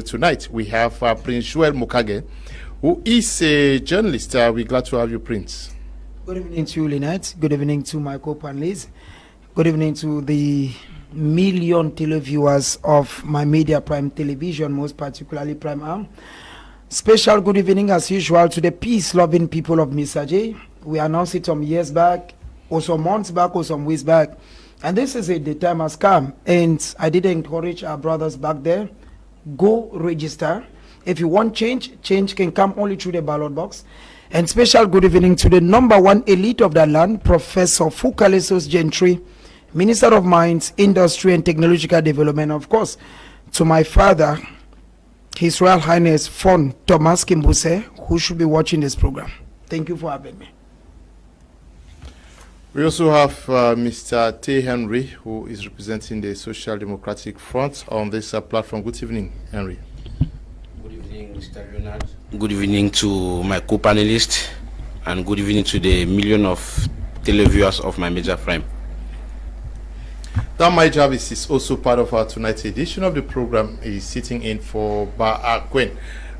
Tonight we have Prince Joel Mokage, who is a journalist. We're glad to have you, Prince. Good evening to you, Leonard. Good evening to my co-panelists. Good evening to the million televiewers of my media Prime Television, most particularly Prime Arm. Special good evening as usual to the peace-loving people of Misaje. We announced it some years back, or some months back, or some weeks back. And this is it, the time has come. And I did encourage our brothers back there, go register. If you want change, change can come only through the ballot box. And special good evening to the number one elite of the land, Professor Fukalesos Gentry, Minister of Mines, Industry and Technological Development. Of course, to my father, His Royal Highness Fon Thomas Kimbuse, who should be watching this program. Thank you for having me. We also have Mr. T. Henry, who is representing the Social Democratic Front on this platform. Good evening, Henry. Good evening, Mr. Leonard. Good evening to my co-panelists, and good evening to the million of televiewers of my major Prime. Dan Mai Jarvis is also part of our tonight's edition of the program. He's sitting in for Ba Gwen,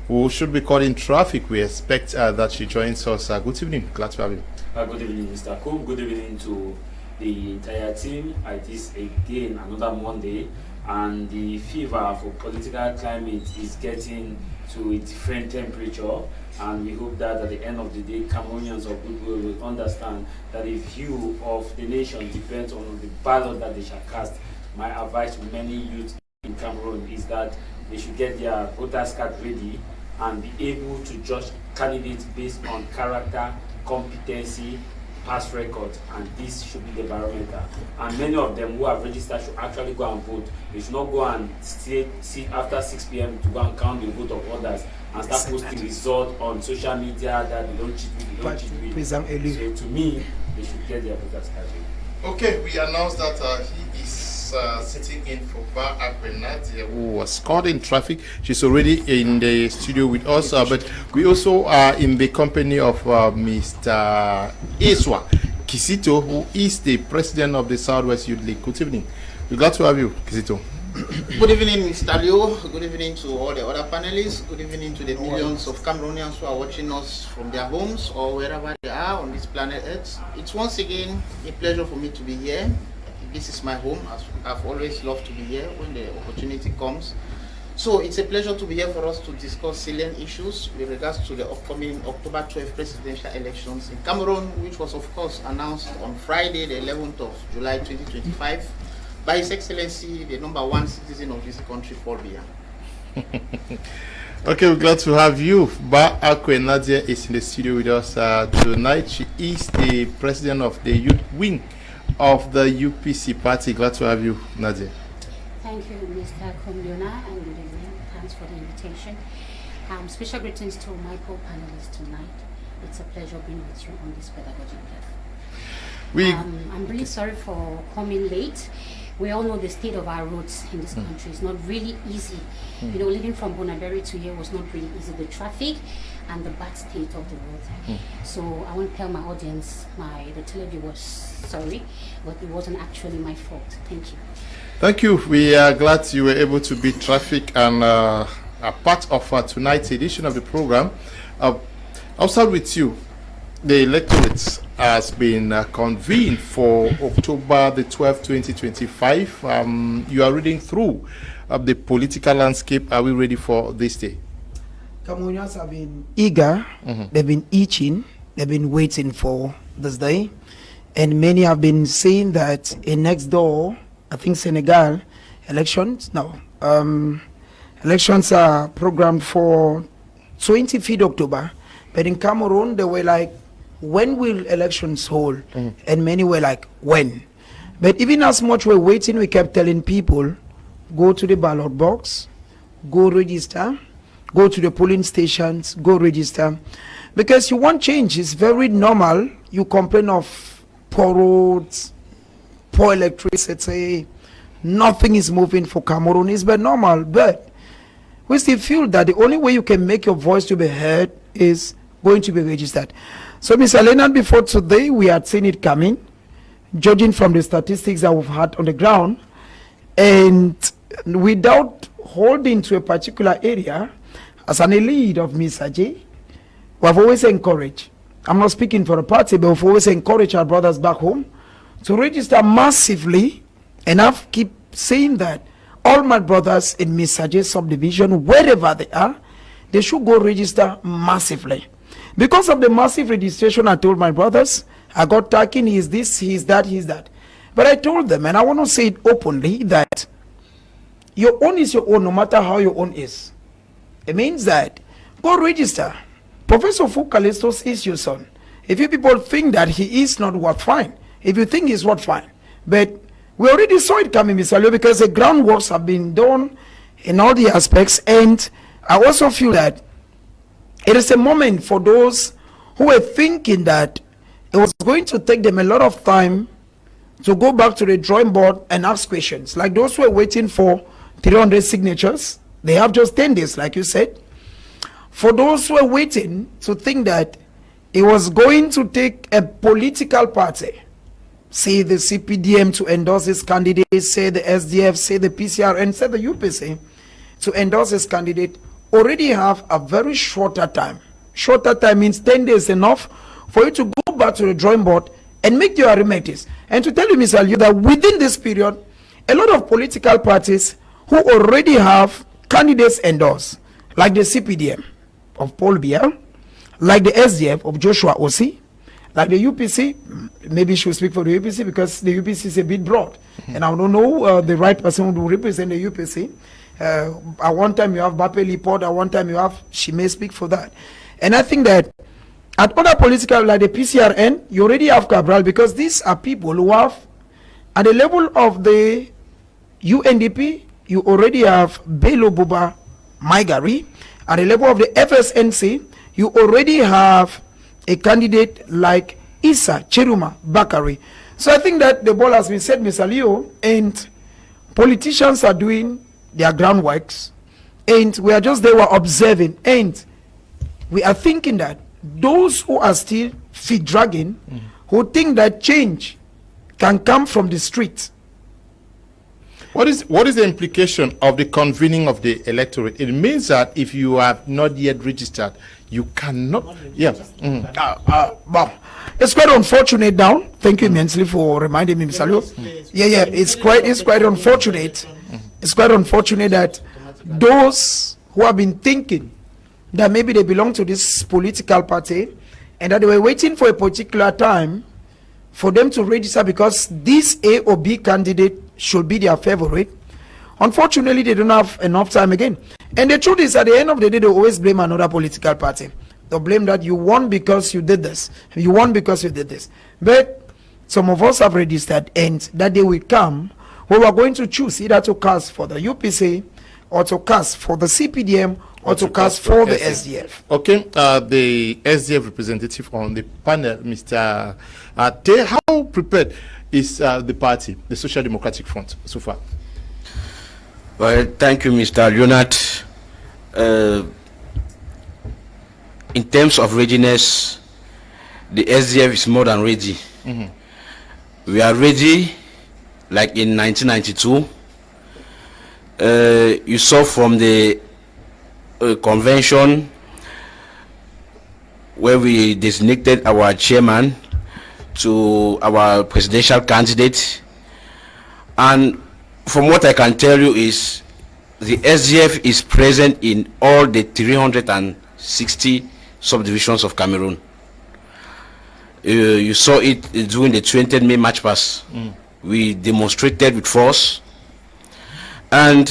who should be caught in traffic. We expect that she joins us. Good evening. Glad to have you. Good evening, Mr. Cook. Good evening to the entire team. It is again another Monday, and the fever for political climate is getting to a different temperature. And we hope that at the end of the day, Cameroonians of goodwill will understand that the view of the nation depends on the ballot that they shall cast. My advice to many youth in Cameroon is that they should get their voters card ready and be able to judge candidates based on character, competency, past record, and this should be the barometer. And many of them who have registered should actually go and vote. They should not go and sit after 6 p.m. to go and count the vote of others and start posting results on social media that they don't cheat with, they don't cheat with. So to me, they should get their voters card. Okay, we announced that he is sitting in for Ba Akwenadia, who was caught in traffic. She's already in the studio with us, but we also are in the company of Mr. Eswa Kisito, who is the president of the Southwest Youth League. Good evening. We're glad to have you, Kisito. Good evening, Mr. Leo. Good evening to all the other panelists. Good evening to the millions of Cameroonians who are watching us from their homes or wherever they are on this planet Earth. It's once again a pleasure for me to be here. This is my home. I've always loved to be here when the opportunity comes. So it's a pleasure to be here for us to discuss salient issues with regards to the upcoming October 12 presidential elections in Cameroon, which was of course announced on Friday, the 11th of July 2025, by His Excellency, the number one citizen of this country, Paul Biya. Okay, we're glad to have you. Ba Akwenadia is in the studio with us tonight. She is the president of the youth wing of the UPC party. Glad to have you, Nadia. Thank you, Mr. Kombiona, and good evening. Thanks for the invitation. Special greetings to my co-panelists tonight. It's a pleasure being with you on this pedagogic platform. I'm really sorry for coming late. We all know the state of our roads in this country is not really easy. You know, living from Bonaberry to here was not really easy. The traffic and the bad state of the road. So I want to tell my audience, the television was sorry, but it wasn't actually my fault. Thank you. Thank you. We are glad you were able to beat traffic and are part of tonight's edition of the program. I'll start with you. The electorate has been convened for October the 12th, 2025. You are reading through the political landscape. Are we ready for this day? Cameroonians have been eager, they've been itching, they've been waiting for this day. And many have been saying that in next door, I think Senegal, elections are programmed for 25th October. But in Cameroon, they were like, when will elections hold? And many were like, when? But even as much we're waiting, we kept telling people, go to the ballot box, go register, go to the polling stations, go register. Because you want change. It's very normal. You complain of poor roads, poor electricity, nothing is moving for Cameroon. It's very normal. But we still feel that the only way you can make your voice to be heard is going to be registered. So, Mr. Leonard, before today, we had seen it coming, judging from the statistics that we've had on the ground. And without holding to a particular area, as an elite of Misaje, we have always encouraged, I'm not speaking for a party, but we've always encouraged our brothers back home to register massively, and I keep saying that all my brothers in Misaje subdivision, wherever they are, they should go register massively. Because of the massive registration, I told my brothers, I got taken, he is this, he is that, he is that. But I told them, and I want to say it openly, that your own is your own, no matter how your own is. It means that go register. Professor Fukalistos is your son. If you people think that he is not what, fine. If you think he's what, fine. But we already saw it coming, Mr. Leo, because the groundworks have been done in all the aspects. And I also feel that it is a moment for those who were thinking that it was going to take them a lot of time to go back to the drawing board and ask questions. Like those who are waiting for 300 signatures, they have just 10 days, like you said. For those who are waiting to think that it was going to take a political party, say the CPDM to endorse his candidate, say the SDF, say the PCR, and say the UPC to endorse his candidate, already have a very shorter time. Shorter time means 10 days enough for you to go back to the drawing board and make your arithmetic. And to tell you, Mr. Aliyu, that within this period, a lot of political parties who already have candidates endorsed, like the CPDM of Paul Biya, like the SDF of Joshua Osi, like the UPC, maybe she will speak for the UPC because the UPC is a bit broad. And I don't know the right person who will represent the UPC. At one time you have Bape Lipod, at one time you have, she may speak for that. And I think that at other political, like the PCRN, you already have Cabral, because these are people who have, at the level of the UNDP, you already have Bello Buba Maigari. At the level of the FSNC, you already have a candidate like Issa Cheruma Bakari. So I think that the ball has been set, Mr. Leo, and politicians are doing their groundworks, and we are just there, we're observing, and we are thinking that those who are still feet dragging, who think that change can come from the street. What is the implication of the convening of the electorate? It means that if you have not yet registered, you cannot. Well, it's quite unfortunate now. Thank you immensely for reminding me, Mr. Leo. Yeah, it's quite unfortunate. It's quite unfortunate that those who have been thinking that maybe they belong to this political party and that they were waiting for a particular time for them to register because this A or B candidate should be their favorite. Unfortunately, they don't have enough time again. And the truth is, at the end of the day, they always blame another political party. They'll blame that you won because you did this. You won because you did this. But some of us have registered, and that day will come where we are going to choose either to cast for the UPC or to cast for the CPDM or to cast for the SDF. Okay, the SDF representative on the panel, Mr. Te, how prepared is the party, the Social Democratic Front, so far? Well, thank you, Mr. Leonard. In terms of readiness, the SDF is more than ready. We are ready, like in 1992. You saw from the convention where we designated our chairman to our presidential candidate, and from what I can tell you is the SDF is present in all the 360 subdivisions of Cameroon. You saw it during the 20th May March Pass. We demonstrated with force, and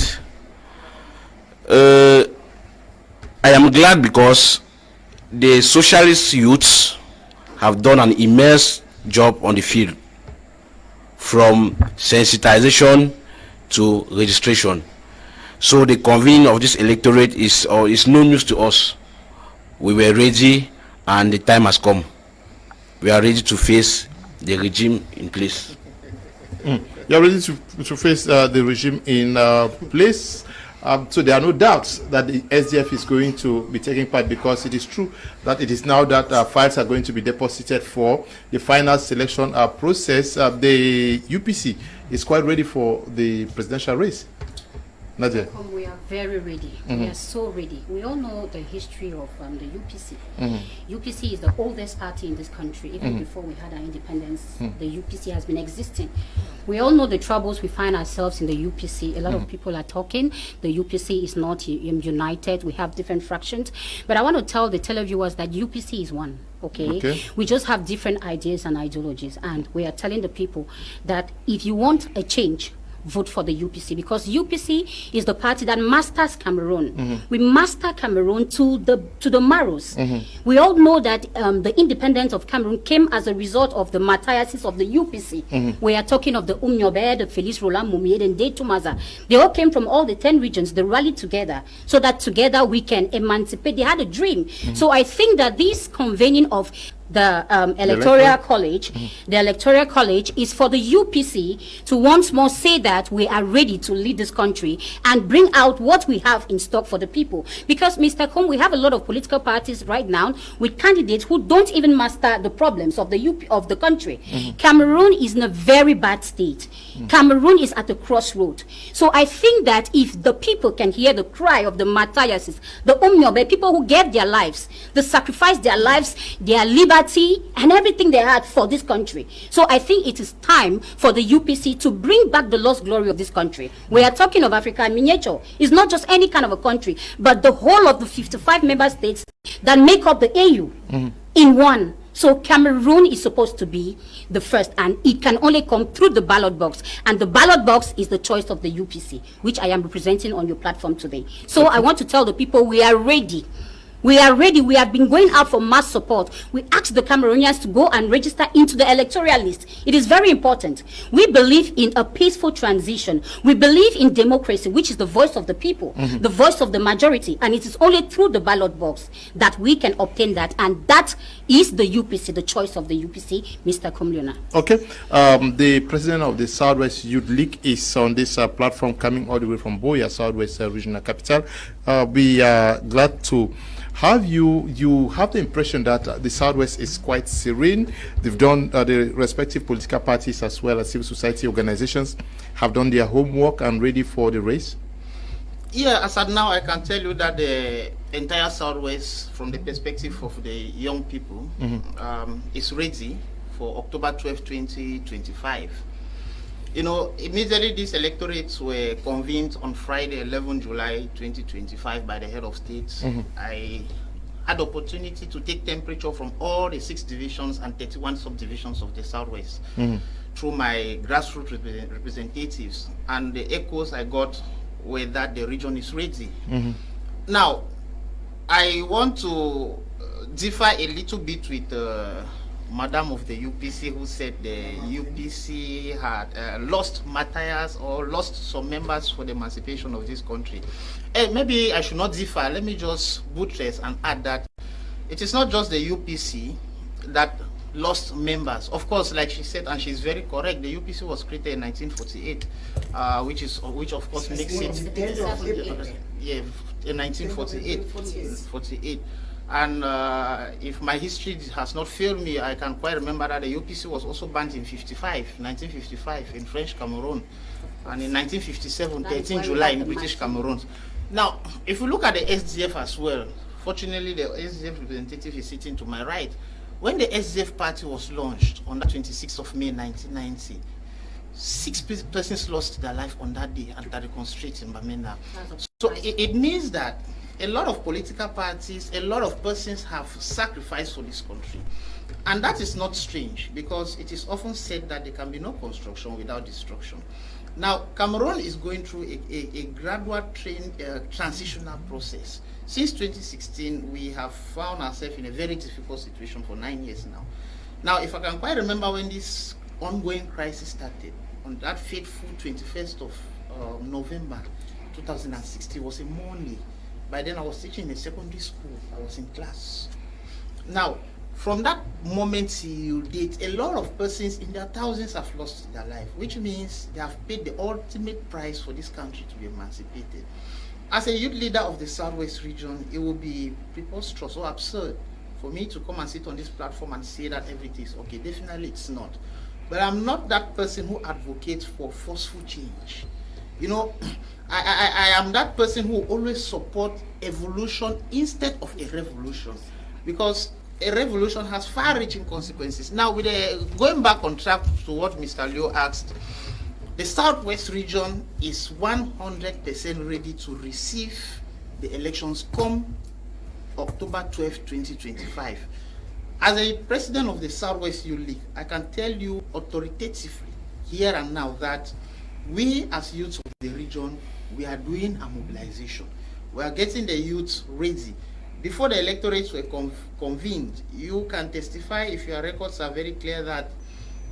I am glad because the socialist youths have done an immense job on the field, from sensitization to registration. So the convening of this electorate is no news to us. We were ready, and the time has come. We are ready to face the regime in place. You are ready to face the regime in place. So there are no doubts that the SDF is going to be taking part, because it is true that it is now that files are going to be deposited for the final selection process. The UPC is quite ready for the presidential race. Nadia. We are very ready. We are so ready. We all know the history of the UPC. UPC is the oldest party in this country. Even before we had our independence, the UPC has been existing. We all know the troubles we find ourselves in the UPC. A lot of people are talking. The UPC is not united. We have different fractions. But I want to tell the televiewers that UPC is one. Okay? We just have different ideas and ideologies. And we are telling the people that if you want a change, vote for the UPC, because UPC is the party that masters Cameroon. We master Cameroon to the marrows. We all know that the independence of Cameroon came as a result of the Matthiases of the UPC. We are talking of the Umnyobe, the Felice Roland Mumier, and De Tumaza. They all came from all the 10 regions. They rallied together so that together we can emancipate. They had a dream. So I think that this convening of the electoral college, the electoral college is for the UPC to once more say that we are ready to lead this country and bring out what we have in stock for the people. Because, Mr. Combe, we have a lot of political parties right now with candidates who don't even master the problems of the country. Cameroon is in a very bad state. Cameroon is at a crossroad. So I think that if the people can hear the cry of the Matthiases, the Umnyobe, people who gave their lives, they sacrificed their lives, their liberty, and everything they had for this country. So I think it is time for the UPC to bring back the lost glory of this country. We are talking of Africa in miniature. It's not just any kind of a country, but the whole of the 55 member states that make up the AU in one. So Cameroon is supposed to be the first, and it can only come through the ballot box. And the ballot box is the choice of the UPC, which I am representing on your platform today. So I want to tell the people we are ready. We are ready. We have been going out for mass support. We asked the Cameroonians to go and register into the electoral list. It is very important. We believe in a peaceful transition. We believe in democracy, which is the voice of the people, the voice of the majority. And it is only through the ballot box that we can obtain that. And that is the UPC, the choice of the UPC, Mr. Leonard. Okay. The president of the Southwest Youth League is on this platform, coming all the way from Biya, Southwest Regional Capital. We are glad to have you have the impression that the Southwest is quite serene. They've done the respective political parties as well as civil society organizations have done their homework and ready for the race. Yeah, as of now, I can tell you that the entire Southwest, from the perspective of the young people, is ready for October 12, 2025. You know, immediately these electorates were convened on Friday, 11 July 2025 by the head of state. I had the opportunity to take temperature from all the 6 divisions and 31 subdivisions of the Southwest through my grassroots representatives. And the echoes I got were that the region is ready. Now, I want to differ a little bit with Madam of the UPC, who said the UPC had lost Matthias or lost some members for the emancipation of this country. Maybe I should not differ. Let me just buttress and add that it is not just the UPC that lost members. Of course, like she said, and she's very correct, the UPC was created in 1948, which of course makes it in 1948. And if my history has not failed me, I can quite remember that the UPC was also banned in 1955 in French Cameroon, and in 1957, 13 July in British Cameroon. Now, if you look at the SDF as well, fortunately the SDF representative is sitting to my right. When the SDF party was launched on the 26th of May 1990, 6 persons lost their life on that day under the constraint in Bamenda. So it means that a lot of political parties, a lot of persons have sacrificed for this country. And that is not strange, because it is often said that there can be no construction without destruction. Now, Cameroon is going through a gradual transitional process. Since 2016, we have found ourselves in a very difficult situation for 9 years now. Now, if I can quite remember when this ongoing crisis started, on that fateful 21st of November 2016, was a Monday. By then I was teaching in a secondary school. I was in class. Now, from that moment till date, a lot of persons in their thousands have lost their life, which means they have paid the ultimate price for this country to be emancipated. As a youth leader of the Southwest region, it will be preposterous or absurd for me to come and sit on this platform and say that everything is okay. Definitely it's not. But I'm not that person who advocates for forceful change. You know, I am that person who always support evolution instead of a revolution, because a revolution has far-reaching consequences. Now, with going back on track to what Mr. Leo asked, the Southwest region is 100% ready to receive the elections come October 12, 2025. As a president of the Southwest Youth League, I can tell you authoritatively here and now that we as youths of the region, we are doing a mobilization. We are getting the youths ready. Before the electorates were convened, you can testify, if your records are very clear, that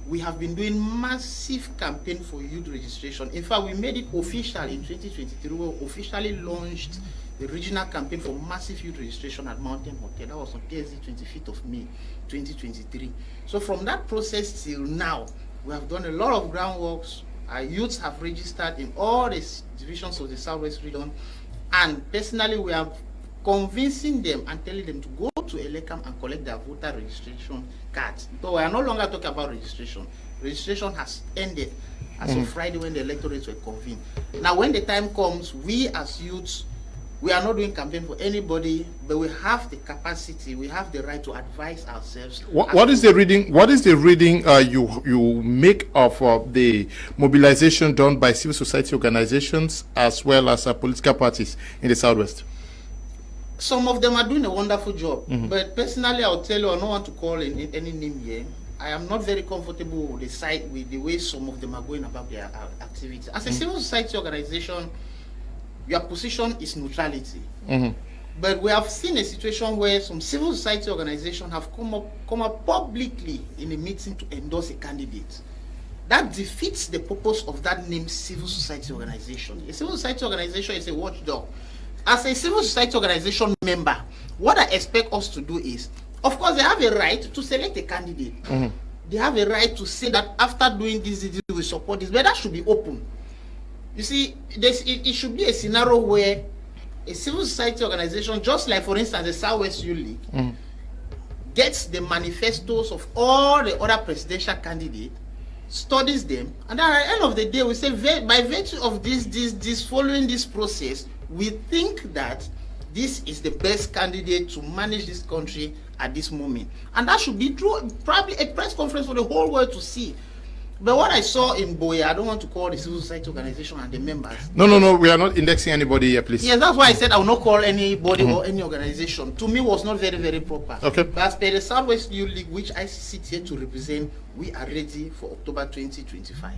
we have been doing massive campaign for youth registration. In fact, we made it official in 2023. We officially launched the regional campaign for massive youth registration at Mountain Hotel. That was on Thursday, 25th of May, 2023. So from that process till now, we have done a lot of groundworks. Our youths have registered in all the divisions of the Southwest region. And personally, we are convincing them and telling them to go to Elekam and collect their voter registration cards. So we are no longer talking about registration. Registration has ended as of Friday when the electorates were convened. Now, when the time comes, we as youths, we are not doing campaign for anybody, but we have the capacity, we have the right to advise ourselves. What is the reading? What is the reading you make of the mobilization done by civil society organizations as well as political parties in the Southwest? Some of them are doing a wonderful job, but personally, I'll tell you, I don't want to call any name here. I am not very comfortable with the way some of them are going about their activities. As a civil society organization, your position is neutrality. But we have seen a situation where some civil society organizations have come up publicly in a meeting to endorse a candidate. That defeats the purpose of that name, civil society organization. A civil society organization is a watchdog. As a civil society organization member, what I expect us to do is, of course, they have a right to select a candidate. They have a right to say that after doing this, we support this, but that should be open. You see, it should be a scenario where a civil society organization, just like, for instance, the Southwest Youth League, gets the manifestos of all the other presidential candidates, studies them, and then at the end of the day, we say, by virtue of this following this process, we think that this is the best candidate to manage this country at this moment. And that should be true, probably a press conference for the whole world to see. But what I saw in Biya, I don't want to call the civil society organization and the members. No, we are not indexing anybody here, please. Yes, that's why I said I will not call anybody or any organization. To me, was not very, very proper. Okay. But as per the Southwest Youth League, which I sit here to represent, we are ready for October 2025.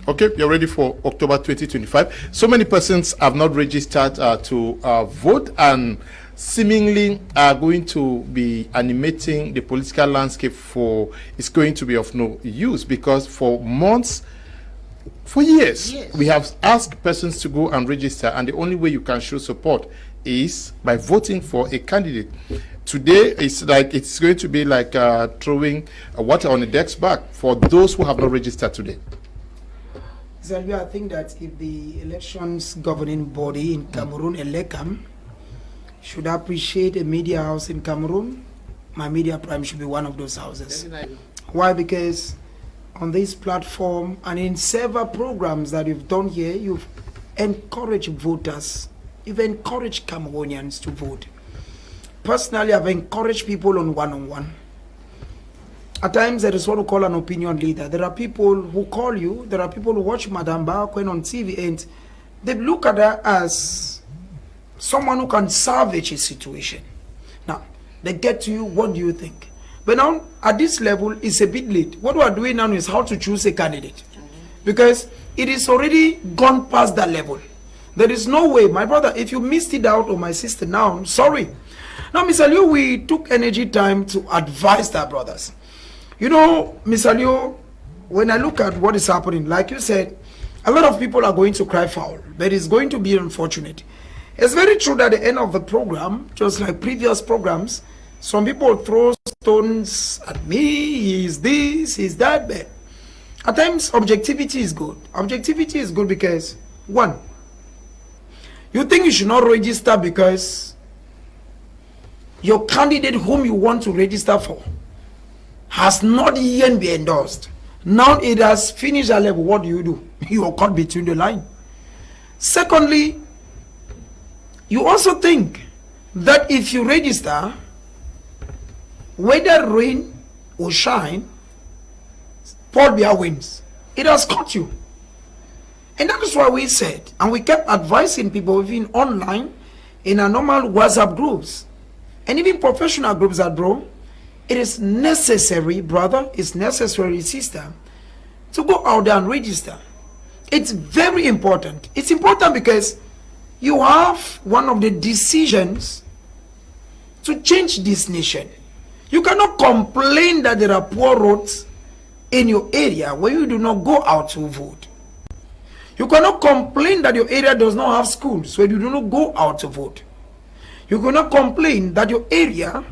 Okay, you're ready for October 2025. So many persons have not registered to vote and seemingly are going to be animating the political landscape it's going to be of no use, because for months, for years, we have asked persons to go and register, and the only way you can show support is by voting for a candidate. Today, it's going to be like throwing water on the deck's back for those who have not registered today. Zalvia, I think that if the elections governing body in Cameroon, Elekam, should appreciate a media house in Cameroon, my media prime should be one of those houses. Why? Because on this platform and in several programs that you've done here, you've encouraged voters, you've encouraged Cameroonians to vote. Personally, I've encouraged people on one-on-one. At times, there is what we call an opinion leader. There are people who call you, there are people who watch Madame Bakwen on TV, and they look at her as someone who can salvage a situation. Now, they get to you, what do you think? But now, at this level, it's a bit late. What we are doing now is how to choose a candidate. Because it is already gone past that level. There is no way, my brother, if you missed it out, or my sister now, sorry. Now, Mr. Liu, we took energy time to advise our brothers. You know, Mr. Liu, when I look at what is happening, like you said, a lot of people are going to cry foul, but it's going to be unfortunate. It's very true that at the end of the program, just like previous programs, some people throw stones at me, he's this, he's that, but at times objectivity is good. Objectivity is good because, one, you think you should not register because your candidate whom you want to register for has not yet been endorsed. Now it has finished a level, what do? You are caught between the line. Secondly, you also think that if you register, whether rain or shine, Paul Biya wins. It has caught you. And that is why we said, and we kept advising people, even online, in our normal WhatsApp groups, and even professional groups that, bro, it is necessary, brother, it's necessary, sister, to go out there and register. It's very important. It's important because you have one of the decisions to change this nation. You cannot complain that there are poor roads in your area where you do not go out to vote. You cannot complain that your area does not have schools where you do not go out to vote. You cannot complain that your area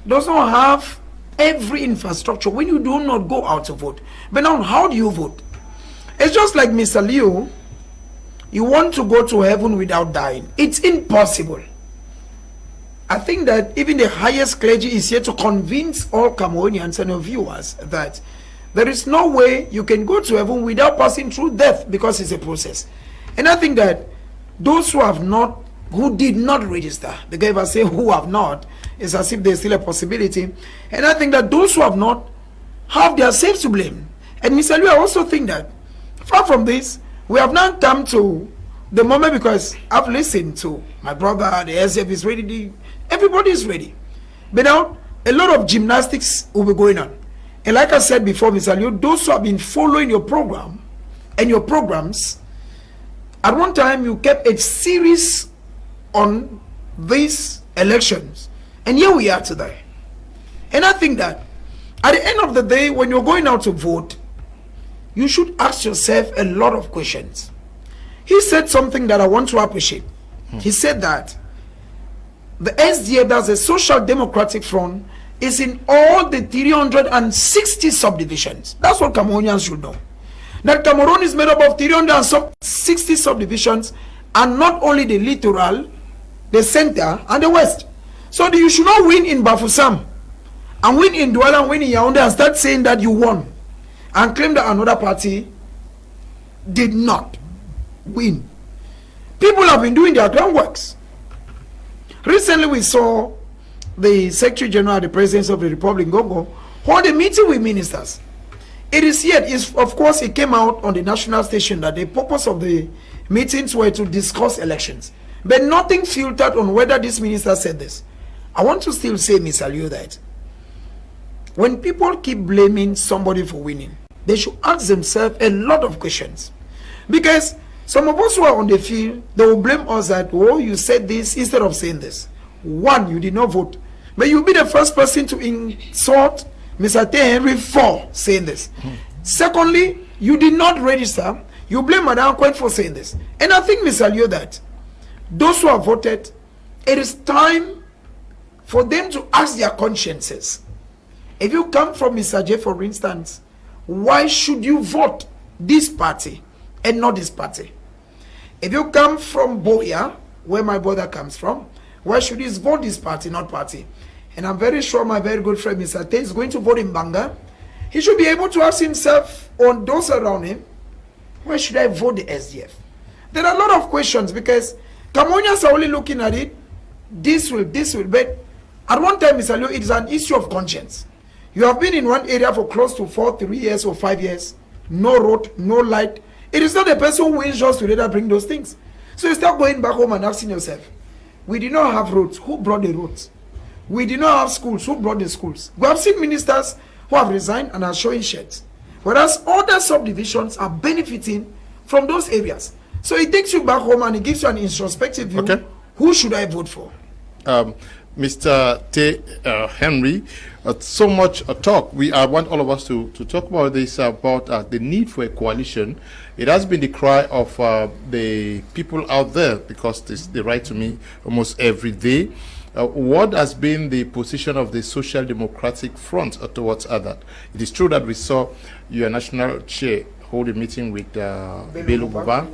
does not have every infrastructure when you do not go out to vote. But now, how do you vote? It's just like Mr. Leo. You want to go to heaven without dying. It's impossible. I think that even the highest clergy is here to convince all Cameroonians and your viewers that there is no way you can go to heaven without passing through death, because it's a process. And I think that those who did not register, the guy say who have not, it's as if there's still a possibility. And I think that those who have not have their selves to blame. And Mr. Liu, I also think that far from this, we have now come to the moment, because I've listened to my brother, the SDF is ready, everybody is ready. But now, a lot of gymnastics will be going on. And like I said before, Mr. Liu, those who have been following your program and your programs, at one time you kept a series on these elections. And here we are today. And I think that at the end of the day, when you're going out to vote, you should ask yourself a lot of questions. He said something that I want to appreciate. He said that the SDF, that's a Social Democratic Front, is in all the 360 subdivisions. That's what Cameroonians should know. That Cameroon is made up of 360 subdivisions, and not only the littoral, the center, and the west. So you should not win in Bafoussam, and win in Douala, and win in Yaoundé, and start saying that you won, and claim that another party did not win. People have been doing their groundworks. Recently, we saw the Secretary General of the Presidency of the Republic, Gogo, hold a meeting with ministers. It is yet, of course, it came out on the national station that the purpose of the meetings were to discuss elections. But nothing filtered on whether this minister said this. I want to still say, Mr. Liu, that when people keep blaming somebody for winning, they should ask themselves a lot of questions. Because some of us who are on the field, they will blame us that, oh, you said this instead of saying this. One, you did not vote. But you'll be the first person to insult Mr. T. Henry for saying this. Secondly, you did not register. You blame Madame Quinn for saying this. And I think, Mr. Liu, that those who have voted, it is time for them to ask their consciences. If you come from Mr. J, for instance, why should you vote this party and not this party? If you come from Biya, where my brother comes from, why should he vote this party, not party? And I'm very sure my very good friend Mr. T is going to vote in Banga. He should be able to ask himself or those around him, why should I vote the SDF? There are a lot of questions, because Cameroonians are only looking at it, this will, but at one time, Mr. Liu, it is an issue of conscience. You have been in one area for close to 3 years or 5 years, no road, no light. It is not the person who wins just to later bring those things. So you start going back home and asking yourself, we did not have roads, who brought the roads? We did not have schools, who brought the schools? We have seen ministers who have resigned and are showing sheds, whereas other subdivisions are benefiting from those areas. So it takes you back home and it gives you an introspective view. Okay. Who should I vote for? Mr. T. Henry, so much talk. I want all of us to talk about this, about the need for a coalition. It has been the cry of the people out there, because they write to me almost every day. What has been the position of the Social Democratic Front towards that? It is true that we saw your national chair hold a meeting with Belu Buba.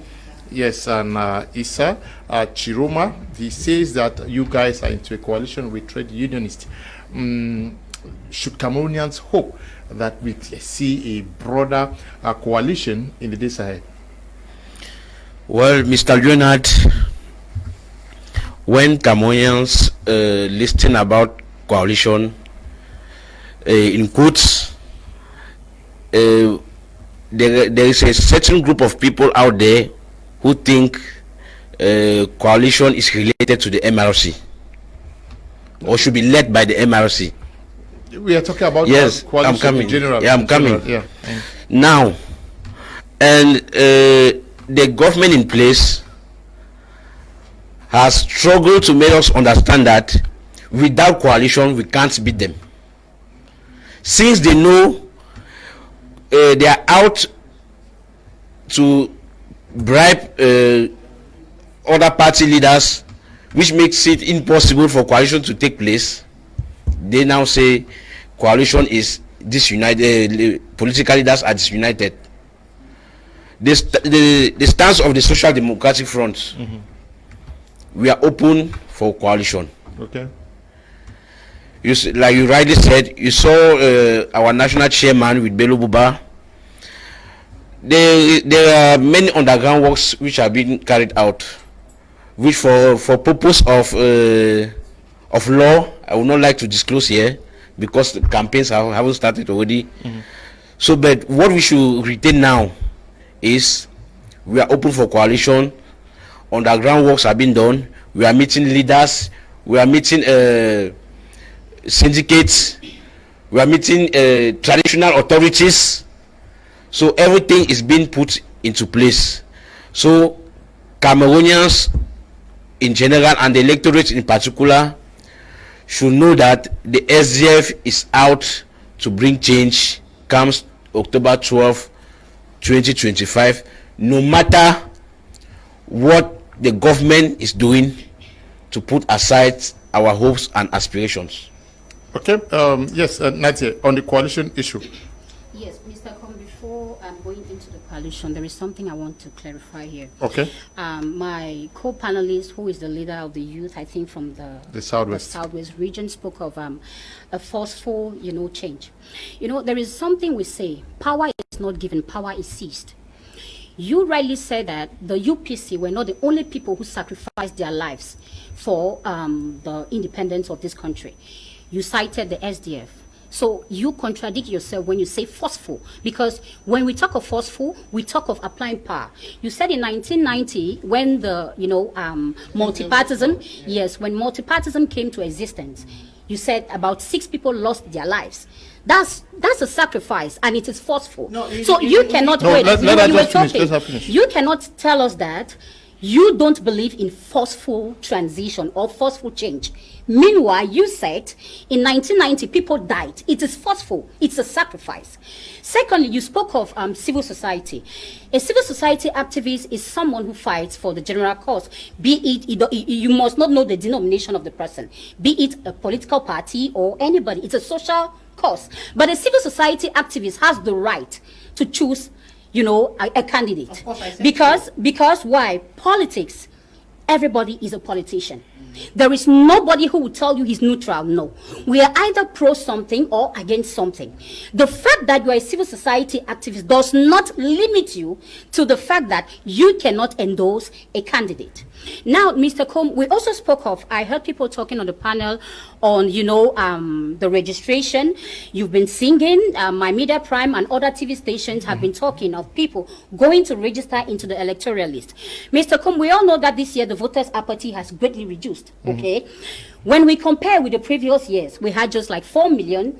Yes, and Issa Chiroma. He says that you guys are into a coalition with trade unionists. Should Cameroonians hope that we see a broader coalition in the days ahead? Well, Mr. Leonard, when Cameroonians listen about coalition, in quotes, there is a certain group of people out there who think coalition is related to the MRC or should be led by the MRC. We are talking about coalition I'm coming. in general. Yeah, I'm coming. Yeah. Now, and the government in place has struggled to make us understand that without coalition we can't beat them. Since they know they are out to bribe other party leaders, which makes it impossible for coalition to take place, they now say coalition is disunited, political leaders are disunited. The stance of the Social Democratic Front, we are open for coalition. Okay. Like you rightly said, you saw our national chairman with Bello Buba. There are many underground works which are being carried out, which for purpose of law, I would not like to disclose here because the campaigns haven't started already. So, but what we should retain now is we are open for coalition. Underground works are being done. We are meeting leaders. We are meeting syndicates. We are meeting traditional authorities. So everything is being put into place. So Cameroonians in general and the electorate in particular should know that the SDF is out to bring change comes October 12, 2025, no matter what the government is doing to put aside our hopes and aspirations. Okay. Yes, Nadia, on the coalition issue. Yes, Mr. Com, before going into the coalition, there is something I want to clarify here. Okay. My co-panelist, who is the leader of the youth, I think from the Southwest region, spoke of a forceful, change. There is something we say, power is not given, power is seized. You rightly said that the UPC were not the only people who sacrificed their lives for the independence of this country. You cited the SDF. So you contradict yourself when you say forceful, because when we talk of forceful, we talk of applying power. You said in 1990, when the multipartism, when multipartism came to existence, you said about 6 people lost their lives. That's a sacrifice, and it is forceful. So you cannot wait. You cannot tell us that you don't believe in forceful transition or forceful change. Meanwhile, you said in 1990 people died. It is forceful. It's a sacrifice. Secondly, you spoke of civil society. A civil society activist is someone who fights for the general cause. Be it, you must not know the denomination of the person. Be it a political party or anybody. It's a social cause. But a civil society activist has the right to choose a candidate. Because why? Politics, everybody is a politician. There is nobody who will tell you he's neutral. No. We are either pro something or against something. The fact that you are a civil society activist does not limit you to the fact that you cannot endorse a candidate. Now, Mr. Combe, we also spoke of, I heard people talking on the panel on, the registration. You've been singing, My Media Prime and other TV stations have been talking of people going to register into the electoral list. Mr. Combe, we all know that this year the voters' apathy has greatly reduced, okay? When we compare with the previous years, we had just like 4 million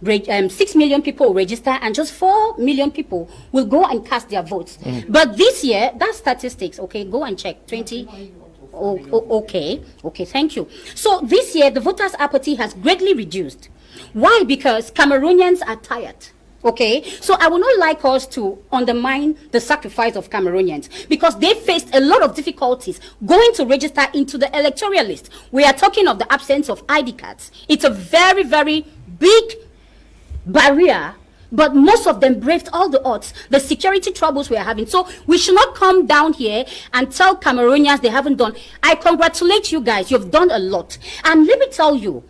6 million people will register and just 4 million people will go and cast their votes. But this year, that's statistics, okay, go and check, 20, okay, thank you. So this year, the voters' apathy has greatly reduced. Why? Because Cameroonians are tired. Okay, so I would not like us to undermine the sacrifice of Cameroonians because they faced a lot of difficulties going to register into the electoral list. We are talking of the absence of ID cards. It's a very, very big barrier, but most of them braved all the odds, the security troubles we are having. So we should not come down here and tell Cameroonians they haven't done. I congratulate you guys, you've done a lot. And let me tell you,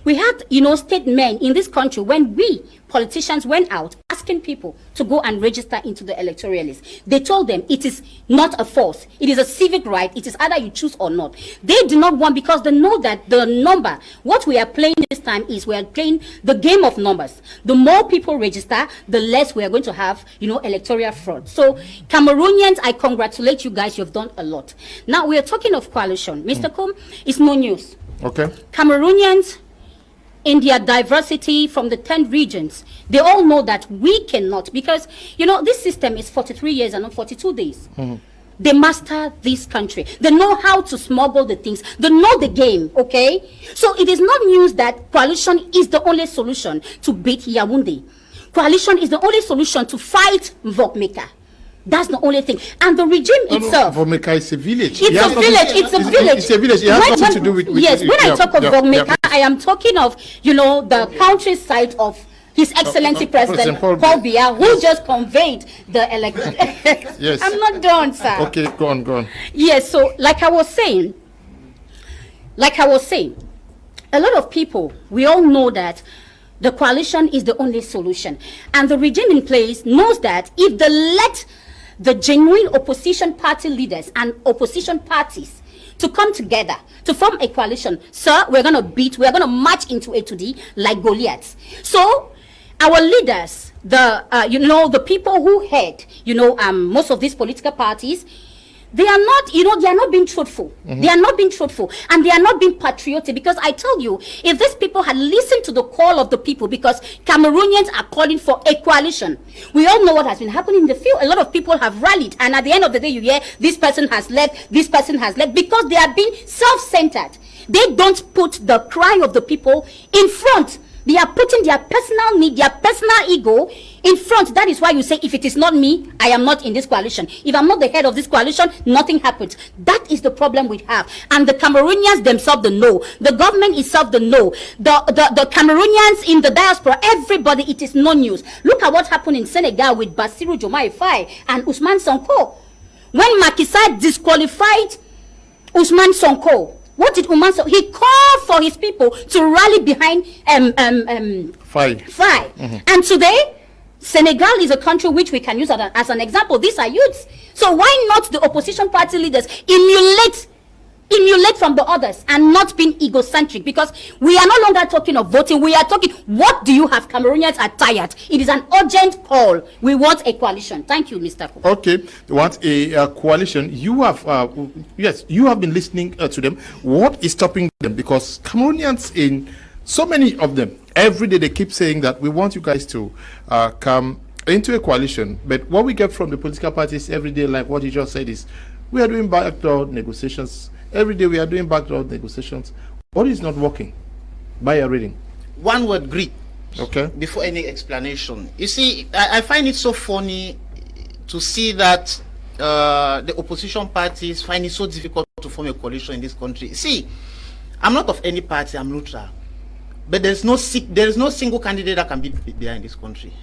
we had, state men in this country when we politicians went out asking people to go and register into the electoral list. They told them it is not a force. It is a civic right. It is either you choose or not. They do not want, because they know that the number, what we are playing this time is we are playing the game of numbers. The more people register, the less we are going to have, electoral fraud. So Cameroonians, I congratulate you guys. You've done a lot. Now we are talking of coalition. Mr. Kum, it's no news. Okay. Cameroonians, in their diversity from the 10 regions, they all know that we cannot, because, this system is 43 years and not 42 days. They master this country. They know how to smuggle the things. They know the game, okay? So it is not news that coalition is the only solution to beat Yaoundé. Coalition is the only solution to fight Vokmeka. That's the only thing. And the regime itself. Vokmeka is a village. It's a village. It's a village. It's a village. It has nothing to do with yes, when I talk of Vokmeka, I am talking of, the countryside of His Excellency President Paul Biya, who just conveyed the election. Yes. I'm not done, sir. Okay, go on. Yes, so like I was saying, a lot of people, we all know that the coalition is the only solution. And the regime in place knows that if they let the genuine opposition party leaders and opposition parties to come together to form a coalition, sir, we're going to march into A2D like Goliaths. So our leaders, the people who head, most of these political parties, they are not, they are not being truthful. They are not being truthful, and they are not being patriotic. Because I tell you, if these people had listened to the call of the people, because Cameroonians are calling for a coalition, we all know what has been happening in the field. A lot of people have rallied, and at the end of the day, you hear this person has left, because they are being self-centered. They don't put the cry of the people in front. They are putting their personal need, their personal ego in front. That is why you say, if it is not me, I am not in this coalition. If I'm not the head of this coalition, nothing happens. That is the problem we have. And the Cameroonians themselves, they know. The government itself, they know. The Cameroonians in the diaspora, everybody, it is no news. Look at what happened in Senegal with Bassirou Diomaye Faye and Ousmane Sonko. When Macky Sall disqualified Ousmane Sonko, what did Ousmane Sonko? He called for his people to rally behind Faye. And today, Senegal is a country which we can use as an example. These are youths. So why not the opposition party leaders emulate from the others and not being egocentric? Because we are no longer talking of voting. We are talking, what do you have? Cameroonians are tired. It is an urgent call. We want a coalition. Thank you, Mr. Ko. Okay, you want a coalition. You have, yes, you have been listening to them. What is stopping them? Because Cameroonians, in so many of them, every day they keep saying that we want you guys to come into a coalition. But what we get from the political parties every day, like what you just said, is we are doing backdoor negotiations. Every day we are doing backdoor negotiations. What is not working? By your reading. One word, greed. Okay. Before any explanation. You see, I find it so funny to see that the opposition parties find it so difficult to form a coalition in this country. See, I'm not of any party, I'm neutral. But there is no single candidate that can be there in this country.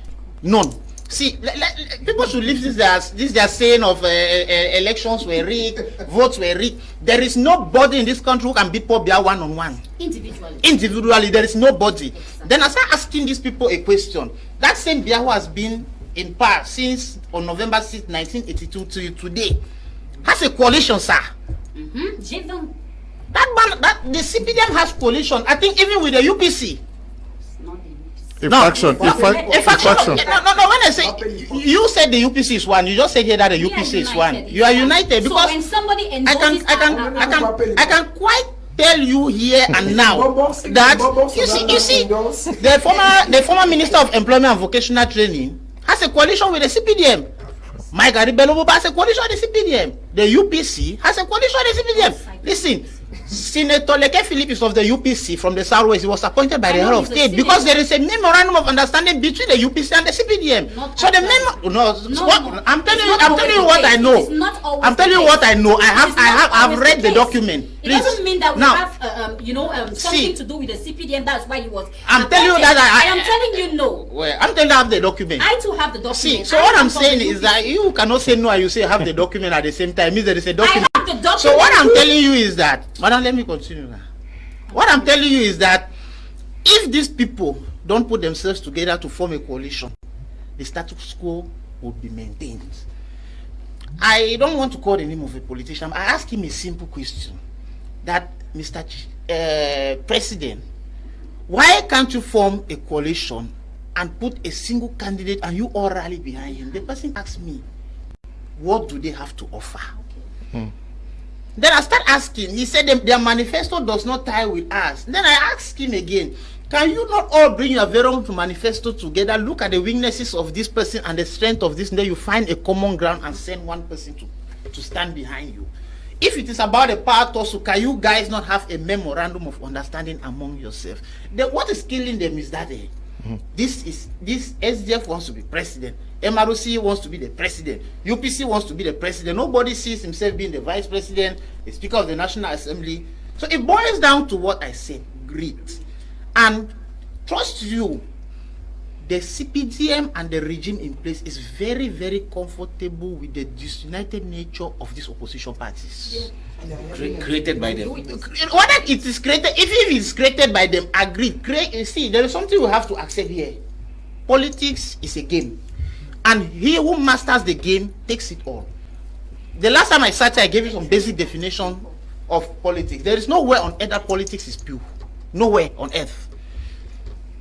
None. See, people should leave this their saying of elections were rigged, votes were rigged. There is nobody in this country who can beat Paul Biya one-on-one. Individually, there is nobody. Exactly. Then I start asking these people a question. That same Biya who has been in power since on November 6, 1982 to today, has a coalition, sir. That the CPDM has coalition. I think even with the UPC. Faction. No, when I say you said the UPC is one, you just said here that the UPC is one. You are united because so when somebody I can quite tell you here and now that you see the former Minister of Employment and Vocational Training has a coalition with the CPDM. Mike Aribelo has a coalition with the CPDM. The UPC has a coalition with the CPDM. Listen. Senator Leke Philip is of the UPC from the Southwest. He was appointed by the head of state because there is a memorandum of understanding between the UPC and the CPDM. So the I'm telling you what I know. I'm telling you what I know. I've read the document. Please. It doesn't mean that we have something to do with the CPDM. That's why he was. I'm telling you that I am telling you no. Well, I'm telling you I have the document. I too have the document. See, so what I'm saying is that you cannot say no and you say have the document at the same time. It means there is a document. I have the document. So what I'm telling you is that, madam, let me continue now. What I'm telling you is that if these people don't put themselves together to form a coalition, the status quo would be maintained. I don't want to call the name of a politician. I asked him a simple question, that Mr. President, why can't you form a coalition and put a single candidate and you all rally behind him? The person asked me, what do they have to offer? Then I start asking. He said their manifesto does not tie with us. Then I asked him again, can you not all bring your very own manifesto together, look at the weaknesses of this person and the strength of this, and then you find a common ground and send one person to stand behind you? If it is about a power tussle, can you guys not have a memorandum of understanding among yourselves? What is killing them is that this SDF wants to be president, MRC wants to be the president, UPC wants to be the president. Nobody sees himself being the vice president, the speaker of the National Assembly. So it boils down to what I said, greed. And trust you, the CPDM and the regime in place is very, very comfortable with the disunited nature of these opposition parties. Created by them. Whether it is created, if it is created by them, agreed. See, there is something we have to accept here. Politics is a game, and he who masters the game takes it all. The last time I sat here, I gave you some basic definition of politics. There is nowhere on earth that politics is pure. Nowhere on earth.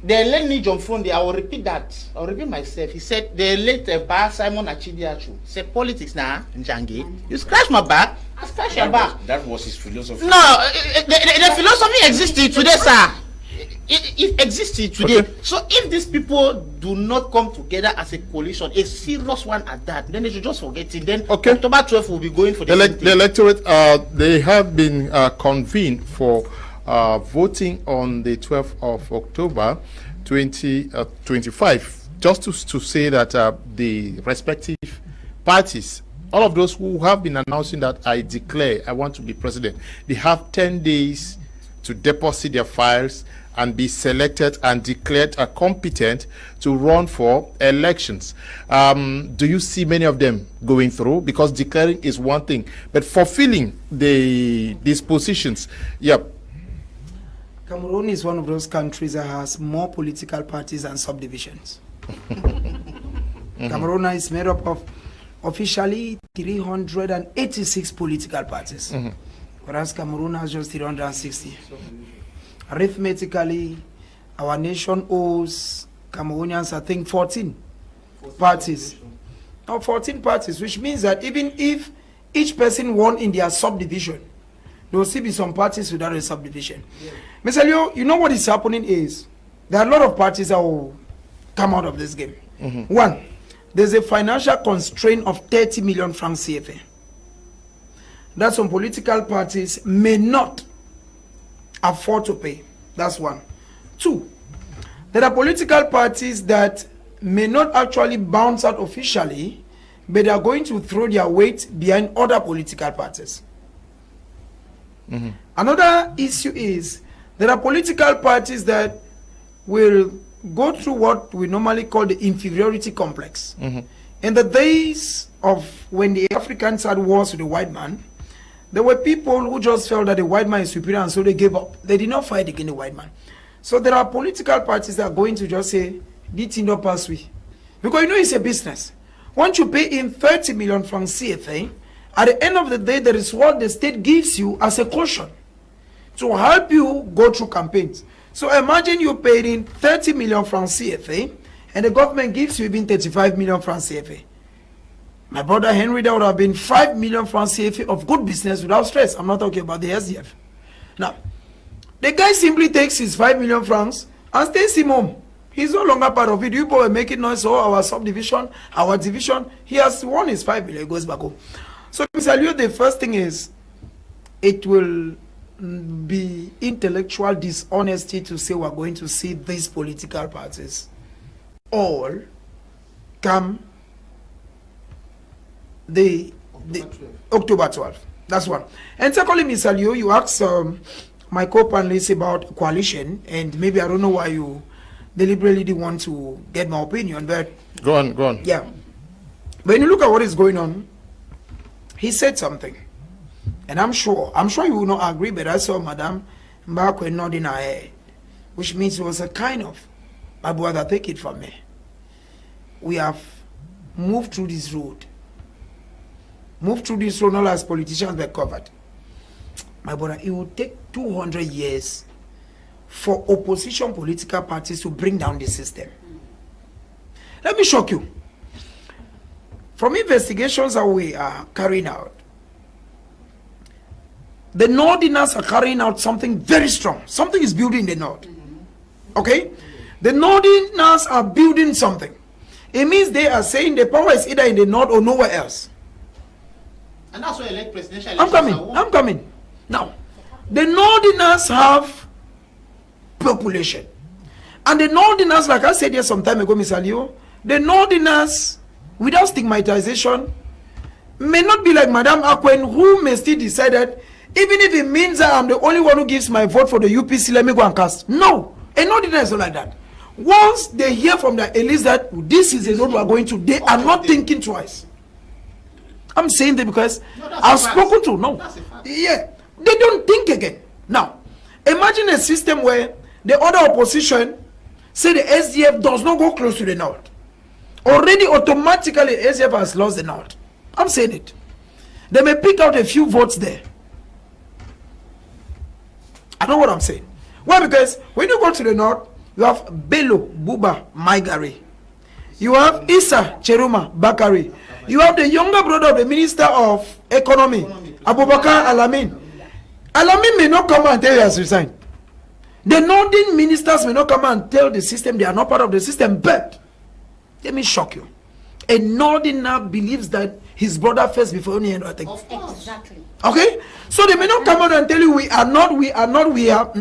The late John Fonde, I will repeat that. I'll repeat myself. He said, the late Simon Achidiachu said, politics now, Njangi. You scratch my back, I scratch your back. That was his philosophy. No, the philosophy existed today, sir. It existed today. Okay. So if these people do not come together as a coalition, a serious one at that, then they should just forget it. Then October 12th will be going for the electorate. They have been convened for voting on the 12th of October 2025, just to say that the respective parties, all of those who have been announcing that I declare I want to be president, they have 10 days to deposit their files and be selected and declared competent to run for elections. Do you see many of them going through? Because declaring is one thing, but fulfilling these positions, Cameroon is one of those countries that has more political parties and subdivisions. Cameroon is made up of officially 386 political parties, whereas Cameroon has just 360. Arithmetically, our nation owes Cameroonians, I think, 14 parties. Now, 14 parties, which means that even if each person won in their subdivision, there will still be some parties without a subdivision. Mr. Leo, you know what is happening is there are a lot of parties that will come out of this game. One, there's a financial constraint of 30 million francs CFA that some political parties may not afford to pay. That's one. Two, there are political parties that may not actually bounce out officially, but they are going to throw their weight behind other political parties. Another issue is there are political parties that will go through what we normally call the inferiority complex. In the days of when the Africans had wars with the white man, there were people who just felt that the white man is superior, and so they gave up. They did not fight against the white man. So there are political parties that are going to just say, this thing don't pass we. Because you know it's a business. Once you pay in 30 million francs CFA, at the end of the day, there is what the state gives you as a caution to help you go through campaigns. So imagine you paid in 30 million francs CFA, and the government gives you even 35 million francs CFA. My brother Henry, that would have been 5 million francs CFA of good business without stress. I'm not talking about the SDF. Now, the guy simply takes his 5 million francs and stays him home. He's no longer part of it. You people are making noise, so our subdivision, our division, he has won his 5 million, he goes back home. So, Mr. Liu, the first thing is, it will be intellectual dishonesty to say we're going to see these political parties all come the October 12th. That's one. And secondly, Mr. Liu, you asked my co-panelists about coalition, and maybe I don't know why you deliberately didn't want to get my opinion, but go on. Yeah. When you look at what is going on, he said something, and I'm sure you will not agree, but I saw Madame Mbakwe nodding her head, which means it was a kind of, my brother, take it from me. we have moved through this road. Moved through this road, not as politicians were covered. My brother, it will take 200 years for opposition political parties to bring down the system. Let me shock you. From investigations that we are carrying out, the Northerners are carrying out something very strong. Something is building in the North. Okay? The Northerners are building something. It means they are saying the power is either in the North or nowhere else. And that's why elect presidential I'm coming. Now, the Northerners have population. And the Northerners, like I said here some time ago, Mr. Leo, the Northerners, without stigmatization, may not be like Madame Akwen, who may still decide that even if it means that I'm the only one who gives my vote for the UPC, let me go and cast. No, a Northerner is not like that. Once they hear from the elites that this is the road we are going to, they are not thinking twice. I'm saying that because I've spoken to, yeah, they don't think again. Now, imagine a system where the other opposition say the SDF does not go close to the North. Already automatically SDF has lost the North. I'm saying it. They may pick out a few votes there. I know what I'm saying. Why? Because when you go to the North, you have Bello Buba Maigari. You have Issa Cheruma Bakari. You have the younger brother of the Minister of Economy, Abubakar Alamin. Alamin may not come and tell you he has resigned. The Northern ministers may not come and tell the system they are not part of the system, but let me shock you. A Northerner believes that his brother first before any other thing. Exactly. Okay? So they may not come out and tell you we are.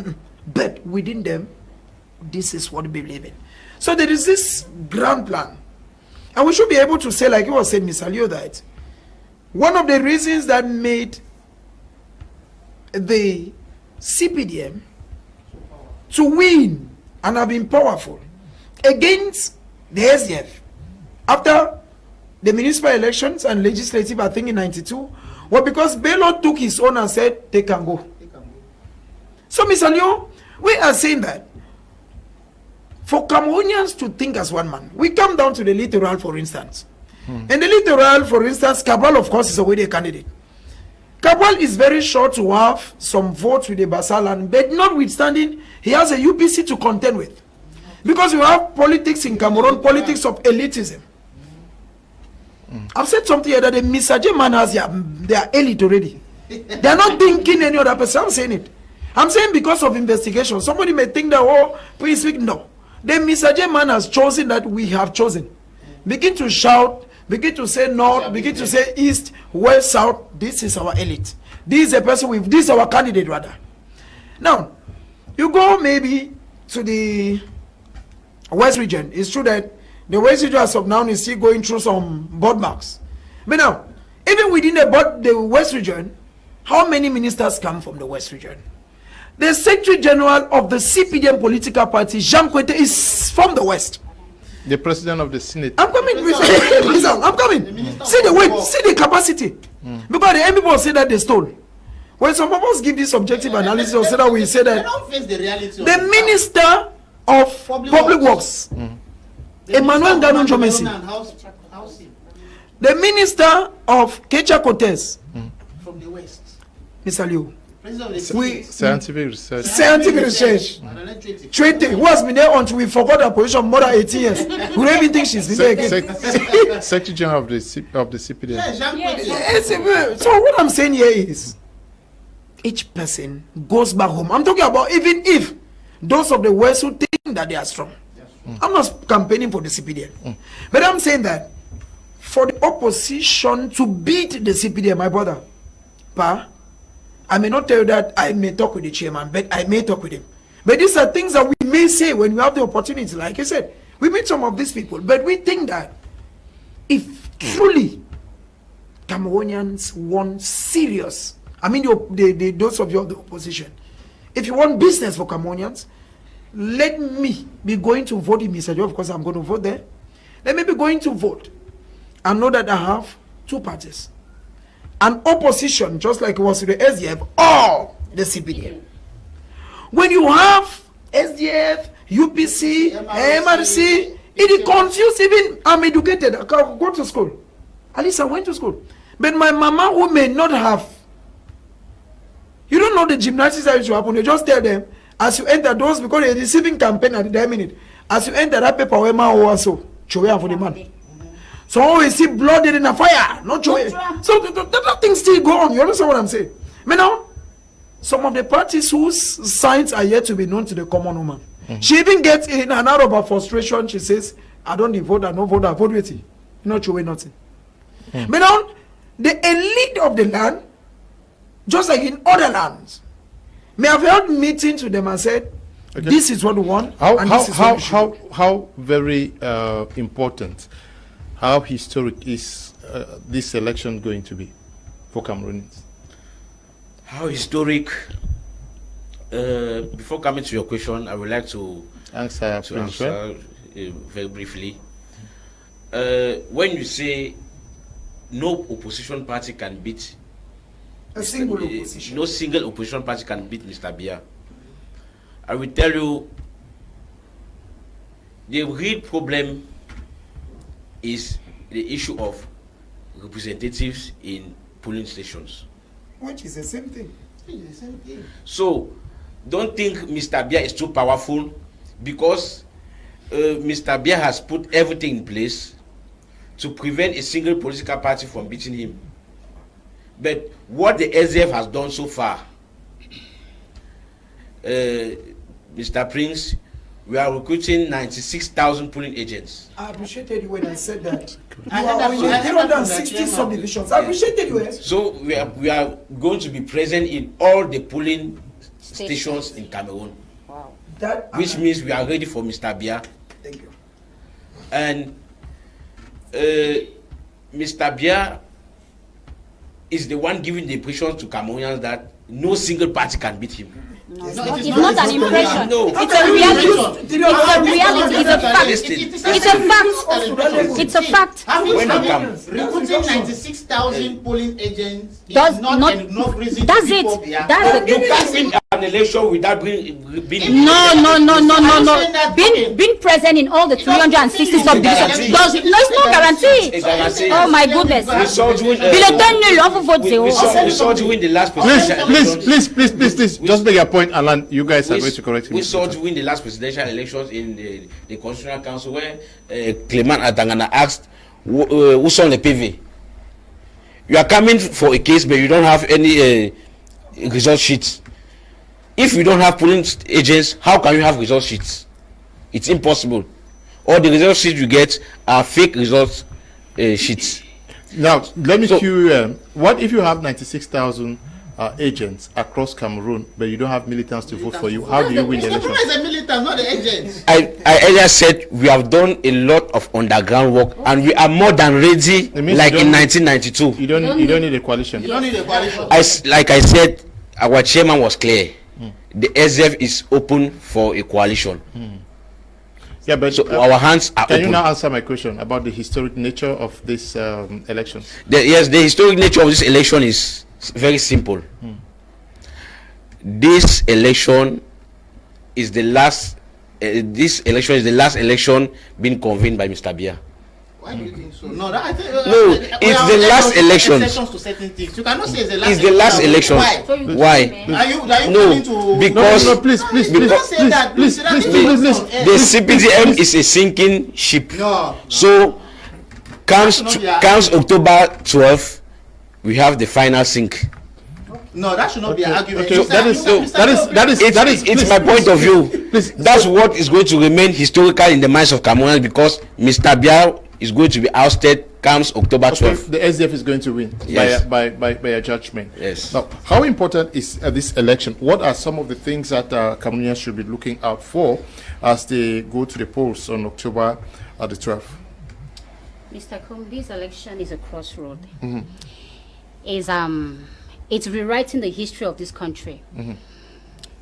But within them, this is what we believe in. So there is this grand plan. And we should be able to say, like you was saying, Mr. Leo, that one of the reasons that made the CPDM to win and have been powerful against the SDF after the municipal elections and legislative, I think in 92, was because Bello took his own and said, they can go. So, Mr. Leo, we are saying that for Cameroonians to think as one man, we come down to the littoral, for instance. In the littoral, for instance, Cabral, of course, is already a candidate. Cabral is very sure to have some votes with the Basalan, but notwithstanding, he has a UPC to contend with. Because you have politics in Cameroon, politics of elitism. I've said something here that the Misaje man has their elite already. They are not thinking any other person. I'm saying it. I'm saying because of investigation. Somebody may think that, oh, please speak. No. The Misaje man has chosen that we have chosen. Begin to shout, begin to say north, begin to say east, west, south. This is our elite. This is a person with, this is our candidate rather. Now, you go maybe to the West region. It's true that the West region as of now is still going through some board marks. But now, even within the West region, how many ministers come from the West region? The Secretary General of the CPDM political party, Jean Kwete, is from the West. The President of the Senate. I'm coming. I'm coming. See the weight, see the capacity. Because the people say that they stole. When some of us give this objective analysis, or say that we say that they don't face the reality. The Minister of Public Works, Emmanuel Ganon Jomesi, the Minister of Kecha Cortez, from the West, Mr. Liu, scientific research. Scientific research. Treaty. Who has been there until we forgot her position more than 18 years? We don't even think she's been there again. Secretary General of the CPDM. Yes. So what I'm saying here is, each person goes back home. I'm talking about even if those of the West who think that they are strong. I'm not campaigning for the CPDM. But I'm saying that for the opposition to beat the CPDM, my brother, I may not tell you that I may talk with the chairman, but I may talk with him. But these are things that we may say when we have the opportunity. Like I said, we meet some of these people, but we think that if truly Cameroonians want serious, I mean those of you of the opposition, if you want business for Cameroonians, let me be going to vote in Mr. Joe. Of course, I'm going to vote there. Let me be going to vote and know that I have two parties. An opposition, just like it was to the SDF, or the CPDM. When you have SDF, UPC, MRC, It confused even, I'm educated, I go to school. At least I went to school. But my mama who may not have, you don't know the gymnastics that used to happen. You just tell them, as you enter those, because they're receiving campaign at the minute, as you enter that paper, where man also, show for the man. So always see blood in the fire, not joy. So that thing still go on. You understand what I'm saying? But now, some of the parties whose signs are yet to be known to the common woman. She even gets in and out of her frustration. She says, I don't vote, I don't vote, I vote with you. Not showing nothing. But now, the elite of the land, just like in other lands, may have held meetings with them and said, this is what we want. How very important, how historic is this election going to be for Cameroonians? How historic? Before coming to your question, I would like to answer very briefly. When you say no opposition party can beat a single opposition, no single opposition party can beat Mr. Biya, I will tell you the real problem is the issue of representatives in polling stations. Which is the same thing. So, don't think Mr. Biya is too powerful, because Mr. Biya has put everything in place to prevent a single political party from beating him. But what the SDF has done so far, Mr. Prince, we are recruiting 96,000 polling agents. I appreciated you when I said that. You are 360 subdivisions. I appreciated you. So we are going to be present in all the polling stations in Cameroon. Wow. Which means we are ready for Mr. Biya. Thank you. And Mr. Biya is the one giving the impression to Cameroonians that no single party can beat him. No, it's not an impression. No. It's a reality. It's a reality. It's a fact. It's a fact. It's a fact. Recruiting 96,000 polling agents is not enough reason. That's it. That's you can't win an election without being. No. Being present in all the 360 subdivisions does no, it's not guaranteed. Oh my goodness. We saw you win the last presidential. Please, just make your point, Alan. You guys are going to correct me. We saw you win the last presidential elections in the Constitutional Council, where Clement Atangana asked, who's on the PV? You are coming for a case, but you don't have any result sheets. If you don't have polling agents, how can you have result sheets? It's impossible. All the result sheets you get are fake result sheets. Now, let me cue you. What if you have 96,000 agents across Cameroon, but you don't have militants to vote for you? How do you win the election? It's the militants, not the agents. I earlier said we have done a lot of underground work, and we are more than ready, like in 1992. You don't need a coalition. You don't need a coalition. Like I said, our chairman was clear. The SDF is open for a coalition. Yeah, but so our hands are can open. You now answer my question about the historic nature of this election? Yes, the historic nature of this election is very simple. This election is the last. This election is the last election being convened by Mr. Biya. Why do you think so? No, it's the last election. You cannot say it's the last. It's the last election. Why? Are you because no, please. The CPDM is a sinking ship. No. So comes October 12th, we have the final sink. No, that should not be an argument. Okay. That is it's my point of view. That's what is going to remain historical in the minds of Cameroonians, because Mr. Biya is going to be ousted comes October 12th. The SDF is going to win, yes, by a judgment. Yes. Now, how important is this election? What are some of the things that Cameroonians should be looking out for as they go to the polls on October the 12th? Mr. Kum, this election is a crossroad. It's rewriting the history of this country.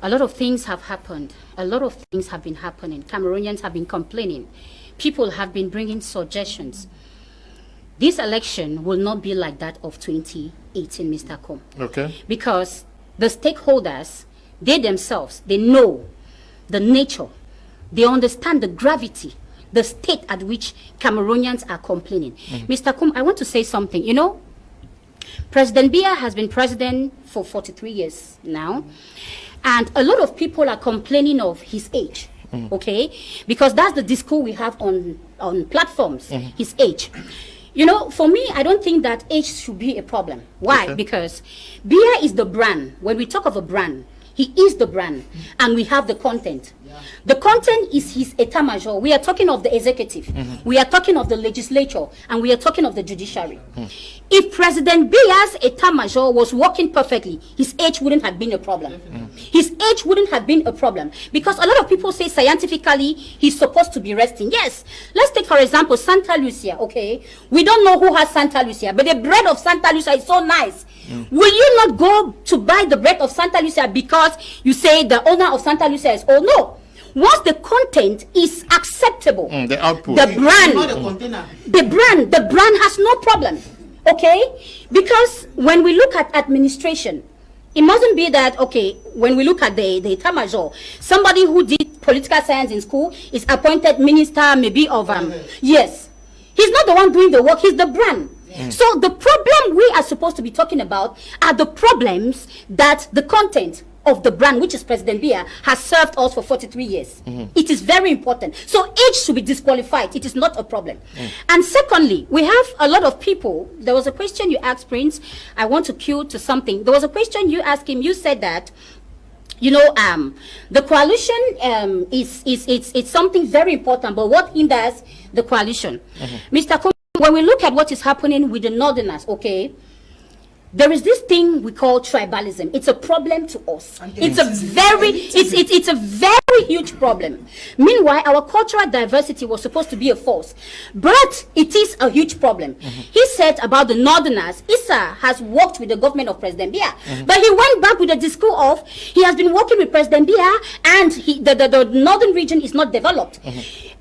A lot of things have happened. A lot of things have been happening. Cameroonians have been complaining. People have been bringing suggestions. This election will not be like that of 2018, Mr. Kum. Okay. Because the stakeholders, they themselves, they know the nature, they understand the gravity, the state at which Cameroonians are complaining. Mr. Kum, I want to say something. You know, President Biya has been president for 43 years now, and a lot of people are complaining of his age, okay? Because that's the discourse we have on platforms, his age. You know, for me, I don't think that age should be a problem. Why? Okay. Because Biya is the brand. When we talk of a brand, he is the brand, and we have the content. The content is his état major. We are talking of the executive. We are talking of the legislature, and we are talking of the judiciary. If President Biya's état major was working perfectly, his age wouldn't have been a problem. His age wouldn't have been a problem, because a lot of people say scientifically he's supposed to be resting. Yes, let's take for example Santa Lucia. Okay, we don't know who has Santa Lucia, but the bread of Santa Lucia is so nice. Will you not go to buy the bread of Santa Lucia because you say the owner of Santa Lucia is old? No. Once the content is acceptable, the output, the brand has no problem. Okay, because when we look at administration, it mustn't be that, okay, when we look at the état major, somebody who did political science in school is appointed minister maybe of yes, he's not the one doing the work, he's the brand. So the problem we are supposed to be talking about are the problems that the content of the brand, which is President Biya, has served us for 43 years. It is very important. So age should be disqualified. It is not a problem. And secondly, we have a lot of people. There was a question you asked, Prince. I want to cue to something. There was a question you asked him. You said that, you know, the coalition it's something very important, but what hinders the coalition? Mr. Kum, when we look at what is happening with the Northerners, okay, there is this thing we call tribalism. It's a problem to us. It's a very huge problem. Meanwhile, our cultural diversity was supposed to be a force, but it is a huge problem. He said about the Northerners, Issa has worked with the government of President Biya, but he went back with a discourse of he has been working with President Biya, and the northern region is not developed.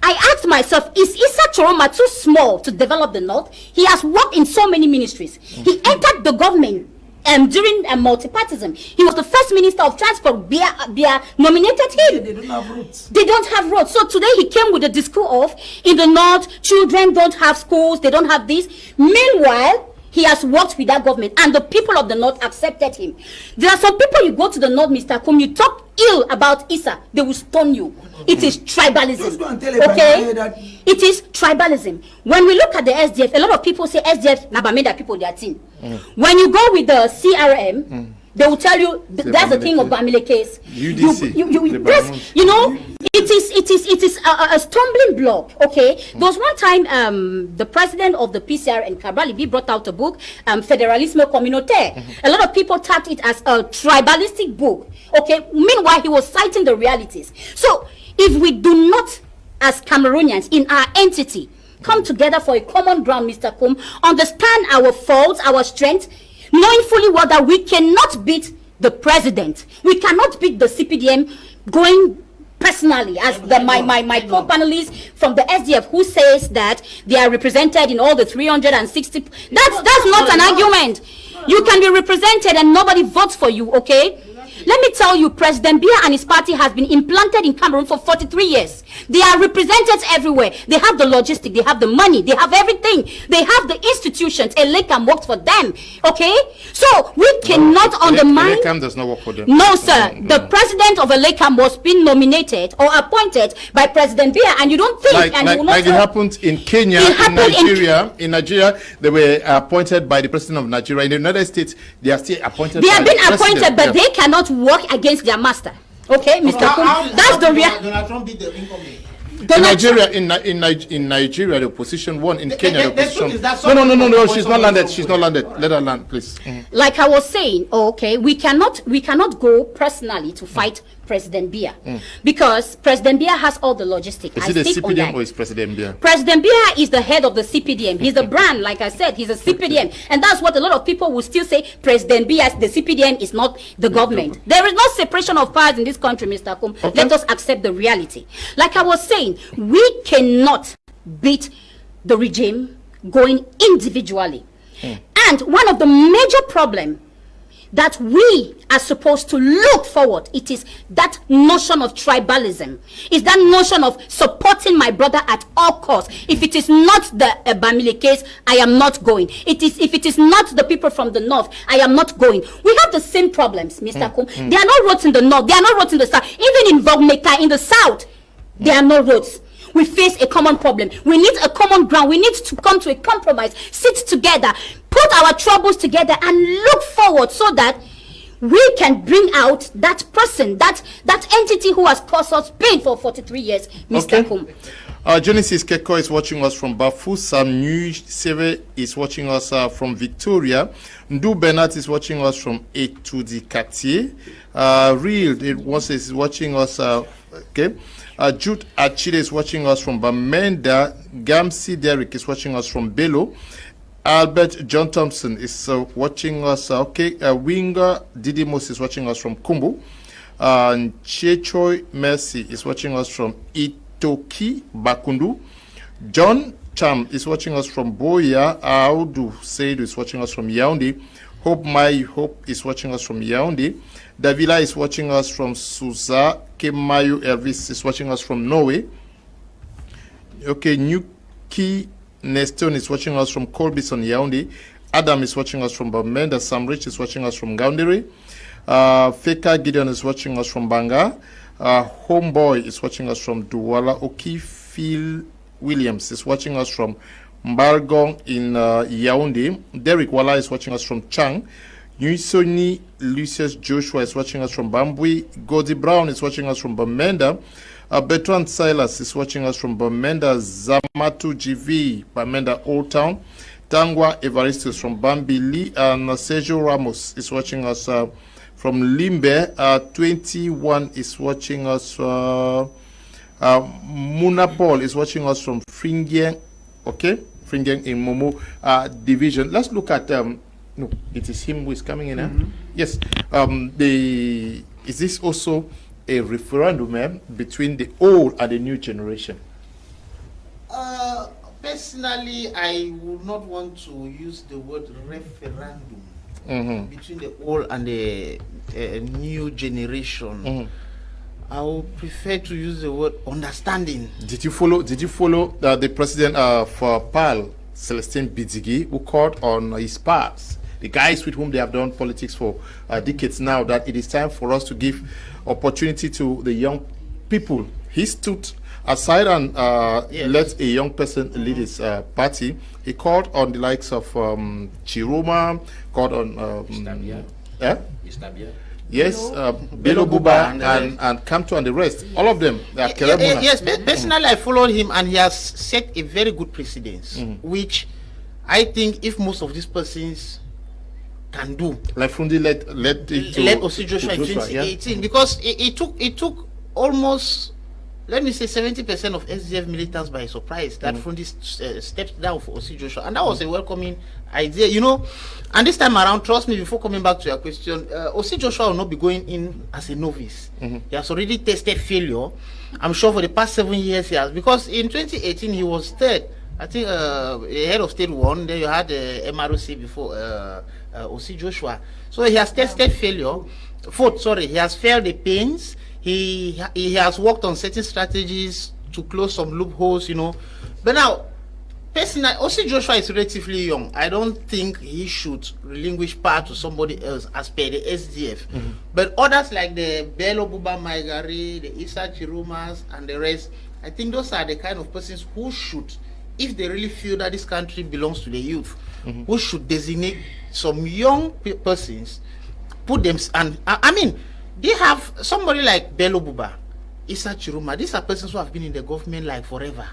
I asked myself, is Issa Choroma too small to develop the north? He has worked in so many ministries. He entered the government during multipartism. He was the first minister of transport. Biya nominated him. They don't have roads. They don't have roads. So today he came with a discourse of, in the north, children don't have schools, they don't have this. Meanwhile, he has worked with that government, and the people of the north accepted him. There are some people, you go to the north, Mr. Kum, you talk ill about Issa, they will stone you. It is tribalism. Okay? It is tribalism. When we look at the SDF, a lot of people say SDF, Nabameda people, they are team. When you go with the CRM, they will tell you that's the thing of Bamile case. UDC. You know, it is a stumbling block. Okay, there was one time the president of the PCR and Cabralibi brought out a book, Federalismo Communautaire. A lot of people tagged it as a tribalistic book. Okay, meanwhile he was citing the realities. So if we do not, as Cameroonians in our entity, come together for a common ground, Mr. Kum, understand our faults, our strengths, knowing fully well that we cannot beat the president, we cannot beat the CPDM going personally, as my co-panelists from the SDF who says that they are represented in all the 360. That's not an argument. You can be represented and nobody votes for you, okay? Let me tell you, President Biya and his party has been implanted in Cameroon for 43 years. They are represented everywhere. They have the logistics, they have the money, they have everything. They have the institutions. Elekam works for them. Okay? So we cannot undermine. Elekam does not work for them. No, sir. The president of Elekam was being nominated or appointed by President Biya, and you don't think like it happened in Kenya, in Nigeria. In Nigeria, they were appointed by the president of Nigeria. In the United States, they are still appointed. They have been appointed, but they cannot work against their master. Okay, Mr. Kum, that's the reality. Donald Trump did the incoming. In Nigeria, the opposition won. In Kenya, the opposition. No, she's not landed. She's not landed. Let her land, please. Like I was saying, okay, we cannot go personally to fight President Biya, because President Biya has all the logistics. Is it the CPDM or is President Biya? President Biya is the head of the CPDM. He's a brand, like I said, he's a CPDM, and that's what a lot of people will still say. President Biya, the CPDM is not the government. There is no separation of powers in this country, Mr. Kum. Okay. Let us accept the reality. Like I was saying, we cannot beat the regime going individually. And one of the major problems that we are supposed to look forward. It is that notion of tribalism. It's that notion of supporting my brother at all costs. If it is not the Bamile case, I am not going. If it is not the people from the north, I am not going. We have the same problems, Mr. Kum. There are no roads in the north. There are no roads in the south. Even in Vogmeka, in the south, there are no roads. We face a common problem. We need a common ground. We need to come to a compromise, sit together, put our troubles together, and look forward so that we can bring out that person, that entity who has caused us pain for 43 years, Mr. Kum. Genesis Keko is watching us from Bafu. Sam New Seve is watching us from Victoria. Ndu Bernard is watching us from Etudi Katier. Real is watching us. Okay. Jude Achille is watching us from Bamenda. Gamsi Derek is watching us from Bello. Albert John Thompson is watching us. Winger Didimos is watching us from Kumbu. Chechoi Mercy is watching us from Itoki Bakundu. John Cham is watching us from Boya. Audu Seidu is watching us from Yaoundé. Hope is watching us from Yaoundé. Davila is watching us from Suza. Kemayu Elvis is watching us from Norway. Okay, Nuki Neston is watching us from Colbison, Yaoundé. Adam is watching us from Bamenda. Sam Rich is watching us from Gaundere. Feka Gideon is watching us from Banga. Homeboy is watching us from Douala. Phil Williams is watching us from Mbargong in Yaoundé. Derek Wala is watching us from Chang. Nusoni Lucius Joshua is watching us from Bambui. Godi Brown is watching us from Bamenda. Bertrand Silas is watching us from Bamenda. Zamatu GV, Bamenda Old Town. Tangwa Evaristus from Bambili. And Sergio Ramos is watching us from Limbe. 21 is watching us. Muna Paul is watching us from Fringen. Okay, Fringen in Momo division. Let's look at no, it is him who is coming in. Yes. Is this also a referendum between the old and the new generation? Personally, I would not want to use the word referendum between the old and the new generation. I would prefer to use the word understanding. Did you follow the president for PAL, Celestine Bidzigi, who called on his pals, the guys with whom they have done politics for decades now, that it is time for us to give opportunity to the young people? He stood aside and let a young person lead his party. He called on the likes of Chiroma, called on yes, Bello Buba and Kamto and the rest. All of them. They are yes, personally I followed him and he has set a very good precedence, which I think if most of these persons can do. Like Fundi led Osi Joshua in 2018, because it took almost, let me say, 70% of SDF militants by surprise that Fundi stepped down for Osi Joshua, and that was a welcoming idea, you know. And this time around, trust me, before coming back to your question, Osi Joshua will not be going in as a novice. He has already tasted failure. I'm sure for the past 7 years he has, because in 2018 he was third. I think the head of state won. Then you had the MROC before Osi Joshua. So he has tested failure. Fourth, sorry, he has failed the pains. He has worked on certain strategies to close some loopholes, you know. But now, personally, Osi Joshua is relatively young. I don't think he should relinquish power to somebody else as per the SDF. But others like the Bello Buba Maigari, the Issa Chirumas, and the rest, I think those are the kind of persons who should, if they really feel that this country belongs to the youth, who should designate some young persons, put them, and I mean, they have somebody like Bello Buba, Issa Chiruma. These are persons who have been in the government like forever.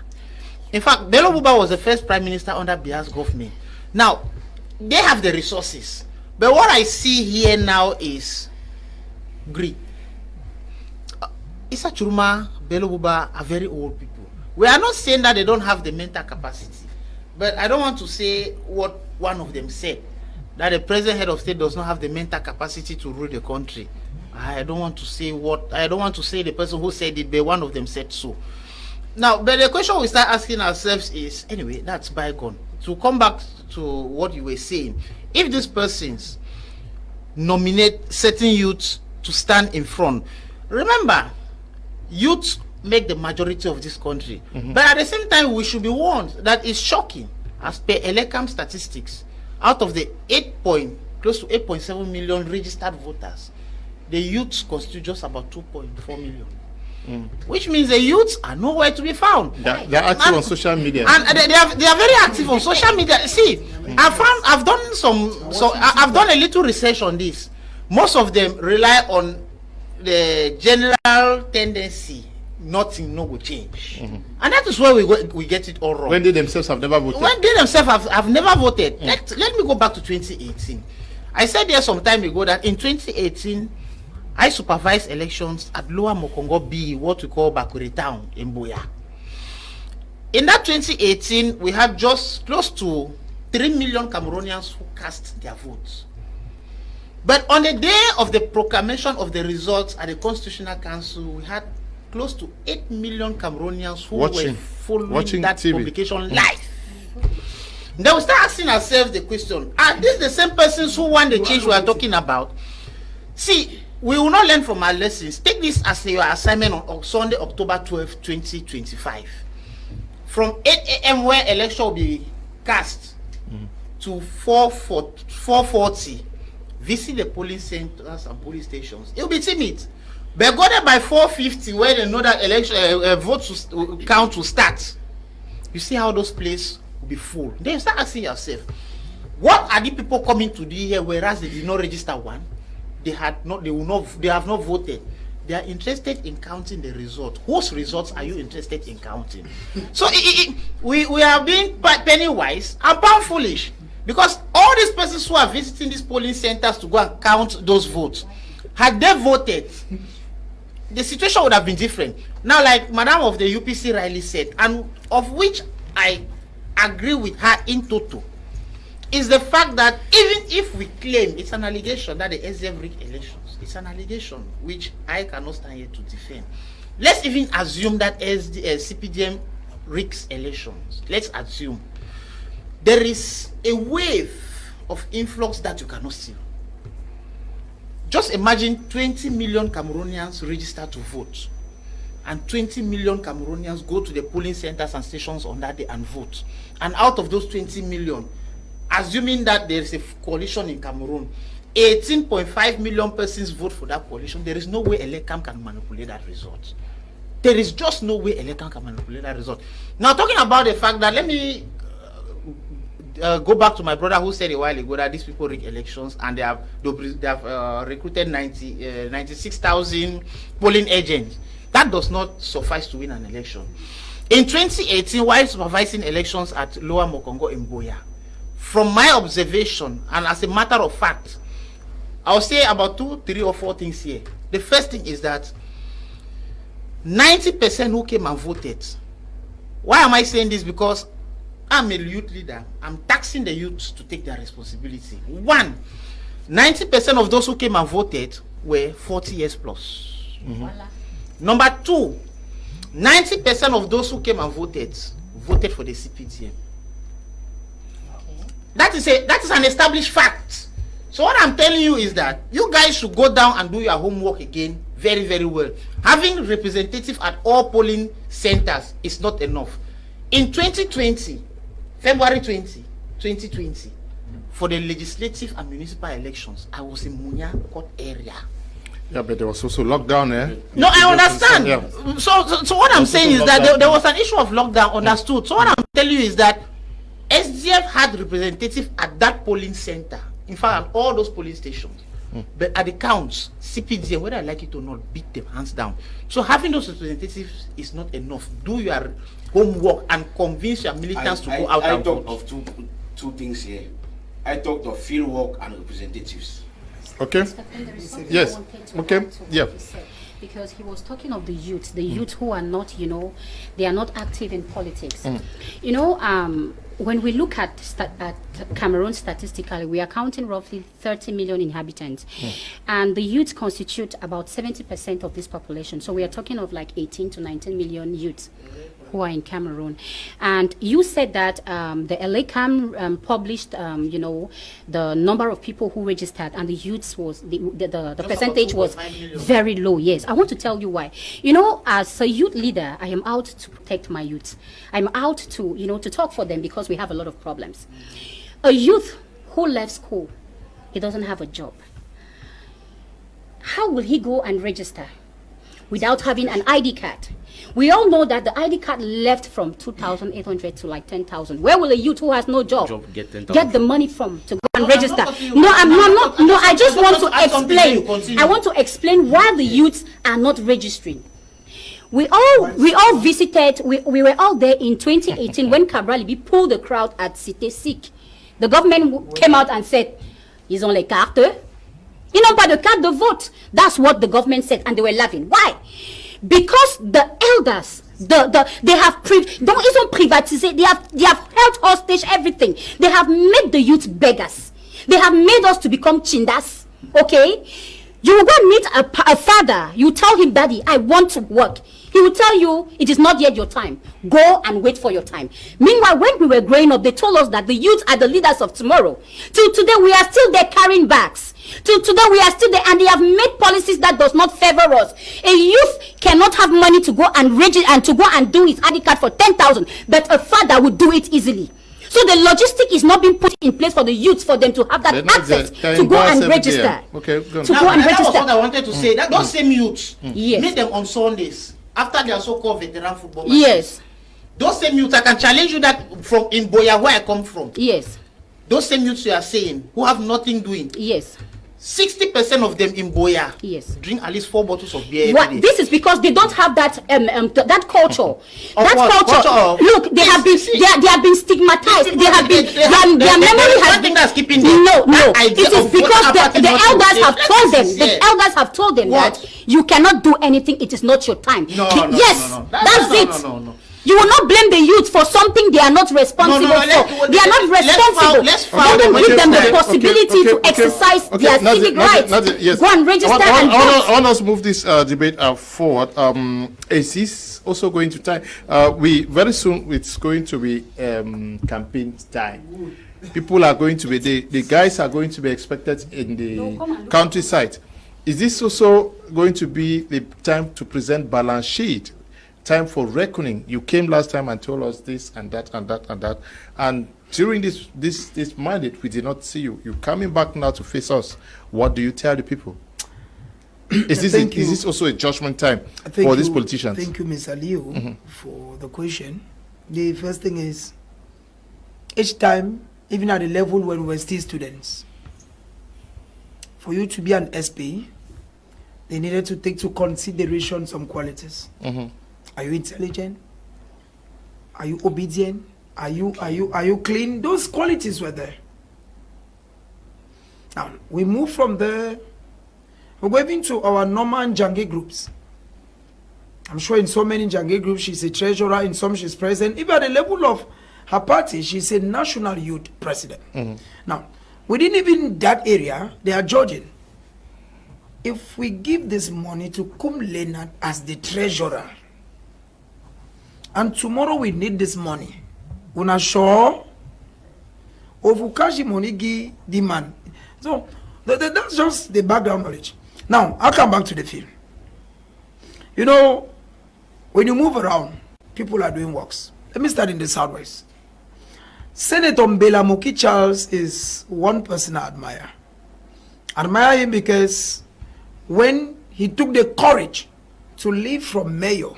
In fact, Bello Buba was the first prime minister under Biya's government. Now, they have the resources. But what I see here now is greed. Issa Chiruma, Bello Buba are very old people. We are not saying that they don't have the mental capacity, but I don't want to say what one of them said, that the present head of state does not have the mental capacity to rule the country. I don't want to say the person who said it, but one of them said so. Now, but the question we start asking ourselves is, anyway, that's bygone. To come back to what you were saying, if these persons nominate certain youths to stand in front. Remember, youths make the majority of this country. But at the same time, we should be warned that it's shocking. As per Elecam statistics, out of the close to 8.7 million registered voters, the youths constitute just about 2.4 million. Which means the youths are nowhere to be found. They're active on social media. And they are very active on social media. See, I've done a little research on this. Most of them rely on the general tendency. Nothing no will change, and that is where we get it all wrong. When they themselves have never voted. When they themselves have never voted. Let me go back to 2018. I said there some time ago that in 2018 I supervised elections at Lower Mokongo B, what we call Bakuri Town in Biya. In that 2018, we had just close to 3 million Cameroonians who cast their votes. But on the day of the proclamation of the results at the Constitutional Council, we had close to 8 million Cameroonians who were following that TV. Publication live. Then we start asking ourselves the question, are these the same persons who want the change we are talking about? See, we will not learn from our lessons. Take this as your assignment on Sunday, October 12, 2025. From 8 a.m. where election will be cast to 4:40, visit the polling centers and police stations. It will be timid. But go there by 4:50 where they know that election votes count will start. You see how those places will be full. Then you start asking yourself, what are the people coming to do here whereas they did not register one? They have not voted. They are interested in counting the result. Whose results are you interested in counting? So we are being penny wise and pound foolish, because all these persons who are visiting these polling centers to go and count those votes, had they voted, the situation would have been different. Now, like Madam of the UPC rightly said, and of which I agree with her in toto, is the fact that even if we claim it's an allegation that the SDF rigged elections, it's an allegation which I cannot stand here to defend. Let's even assume that CPDM rigs elections. Let's assume there is a wave of influx that you cannot steal. Just imagine 20 million Cameroonians register to vote, and 20 million Cameroonians go to the polling centers and stations on that day and vote. And out of those 20 million, assuming that there is a coalition in Cameroon, 18.5 million persons vote for that coalition, there is no way Elecam can manipulate that result. There is just no way Elecam can manipulate that result. Now, talking about the fact that, let me go back to my brother who said a while ago that these people rig elections and they have recruited 96,000 polling agents. That does not suffice to win an election. In 2018, while supervising elections at Lower Mokongo in Biya, from my observation, and as a matter of fact, I'll say about 2, 3, or 4 things here. The first thing is that 90% who came and voted. Why am I saying this? Because I'm a youth leader. I'm taxing the youths to take their responsibility. 1, 90% of those who came and voted were 40 years plus. Number 2, 90% of those who came and voted for the CPDM. That is an established fact. So what I'm telling you is that you guys should go down and do your homework again very, very well. Having representatives at all polling centers is not enough. In 2020, February 2020, for the legislative and municipal elections, I was in Munya Court area. Yeah, but there was also lockdown, eh? No, I understand. Yeah. So what I'm saying is that there was an issue of lockdown, understood. So what I'm telling you is that SDF had representatives at that polling center. In fact, at all those polling stations. But at the counts, CPDM, whether I like it or not, beat them hands down. So having those representatives is not enough. Do your homework and convince your militants to go out and vote. I talked of two things here. I talked of field work and representatives. Okay. Yes. Okay. Yeah. Because he was talking of the youth who are not, they are not active in politics. When we look at Cameroon statistically, we are counting roughly 30 million inhabitants, and the youth constitute about 70% of this population. So we are talking of like 18 to 19 million youths who are in Cameroon. And you said that the LACAM published, you know, the number of people who registered, and the youths was, the percentage was very low. Yes, I want to tell you why. You know, as a youth leader, I am out to protect my youth. I'm out to, you know, to talk for them because we have a lot of problems. A youth who left school, he doesn't have a job. How will he go and register without having an ID card? We all know that the ID card left from 2,800 to like 10,000. Where will a youth who has no job get the money from to go and register? No, I'm not. No, I just want to explain. I want to explain why the youths are not registering. We all visited. We were all there in 2018 when Cabralibi pulled the crowd at Cité Sikh. The government came out and said, "Ils ont les cartes. Ils n'ont pas de carte de vote." That's what the government said, and they were laughing. Why? Because the elders, they have ils ont privatisé. They have held hostage everything. They have made the youth beggars. They have made us to become chindas. Okay, you will go and meet a father. You tell him, "Daddy, I want to work." He will tell you, "It is not yet your time. Go and wait for your time." Meanwhile, when we were growing up, they told us that the youth are the leaders of tomorrow. Till today, we are still there carrying bags. Till today, we are still there, and they have made policies that does not favor us. A youth cannot have money to go and register and to go and do his ID card for 10,000, but a father would do it easily. So the logistic is not being put in place for the youths for them to have that access to go and register. Okay, go and register. That was what I wanted to say. That those same youths, meet them on Sundays after their so-called veteran football matches. Yes. Those same youths, I can challenge you that from in Biya, where I come from. Yes. Those same youths you are saying who have nothing doing. Yes. 60% of them in Biya drink at least 4 bottles of beer every day. This is because they don't have that that culture. Look, they have been stigmatized. They have been their memory has been. That's keeping them. No. It is because the elders have told them. The elders have told them that you cannot do anything. It is not your time. No. That's it. No. You will not blame the youth for something they are not responsible for. They are not responsible. Let them give them the possibility to exercise their civic rights. Go and register and vote. I want us to move this debate forward. Is this also going to time? Very soon it's going to be campaign time. People are going to be the guys are going to be expected in the countryside. Is this also going to be the time to present balance sheet? Time for reckoning. You came last time and told us this and that and that and that, and during this mandate we did not see you. You're coming back now to face us. What do you tell the people? Is this also a judgment time for these politicians? Thank you, Mr. Leo, for the question. The first thing is, each time, even at the level when we were still students, for you to be an SP, they needed to take to consideration some qualities. Are you intelligent? Are you obedient? Are you clean? Those qualities were there. Now we move from there. We're going to our normal Njange groups. I'm sure in so many Njange groups she's a treasurer, in some she's president. Even at the level of her party, she's a national youth president. Now, within even that area, they are judging. If we give this money to Leonard as the treasurer, and tomorrow we need this money, una sure of ukashi money give demand. So that's just the background knowledge. Now I'll come back to the field. You know, when you move around, people are doing works. Let me start in the southwest. Senator Mbela Moki Charles is one person I admire. Admire him because when he took the courage to leave from mayor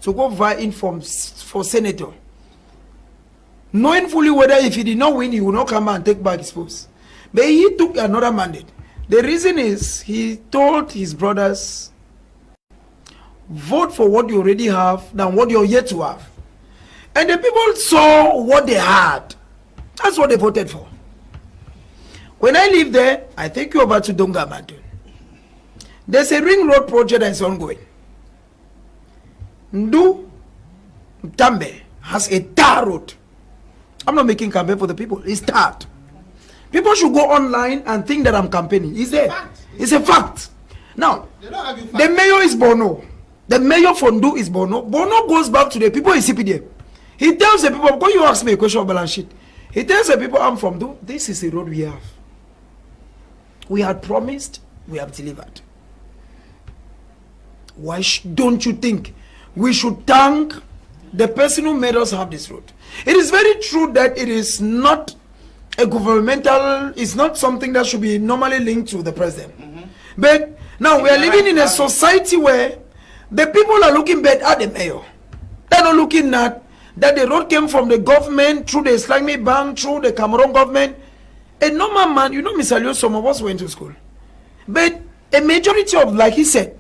to go vying for senator, knowing fully whether if he did not win, he will not come back and take back his post. But he took another mandate. The reason is he told his brothers, vote for what you already have than what you're yet to have. And the people saw what they had. That's what they voted for. When I live there, I take you over to Donga Mountain. There's a ring road project that's ongoing. Ndu Tambe has a tar road. I'm not making campaign for the people. It's tarred. People should go online and think that I'm campaigning. It's there. It's a fact. Now, the mayor is Bono. The mayor for Ndu is Bono. Bono goes back to the people in CPDM. He tells the people, when you ask me a question of balance sheet, he tells the people, I'm from Ndu, this is the road we have. We had promised, we have delivered. Why don't you think we should thank the person who made us have this road? It is very true that it is not a governmental, it's not something that should be normally linked to the president. But now we are living in a society where the people are looking bad at the mayor. They're not looking at that the road came from the government, through the Islamic Bank, through the Cameroon government. A normal man, you know, Mr. Leo, some of us went to school. But a majority of, like he said,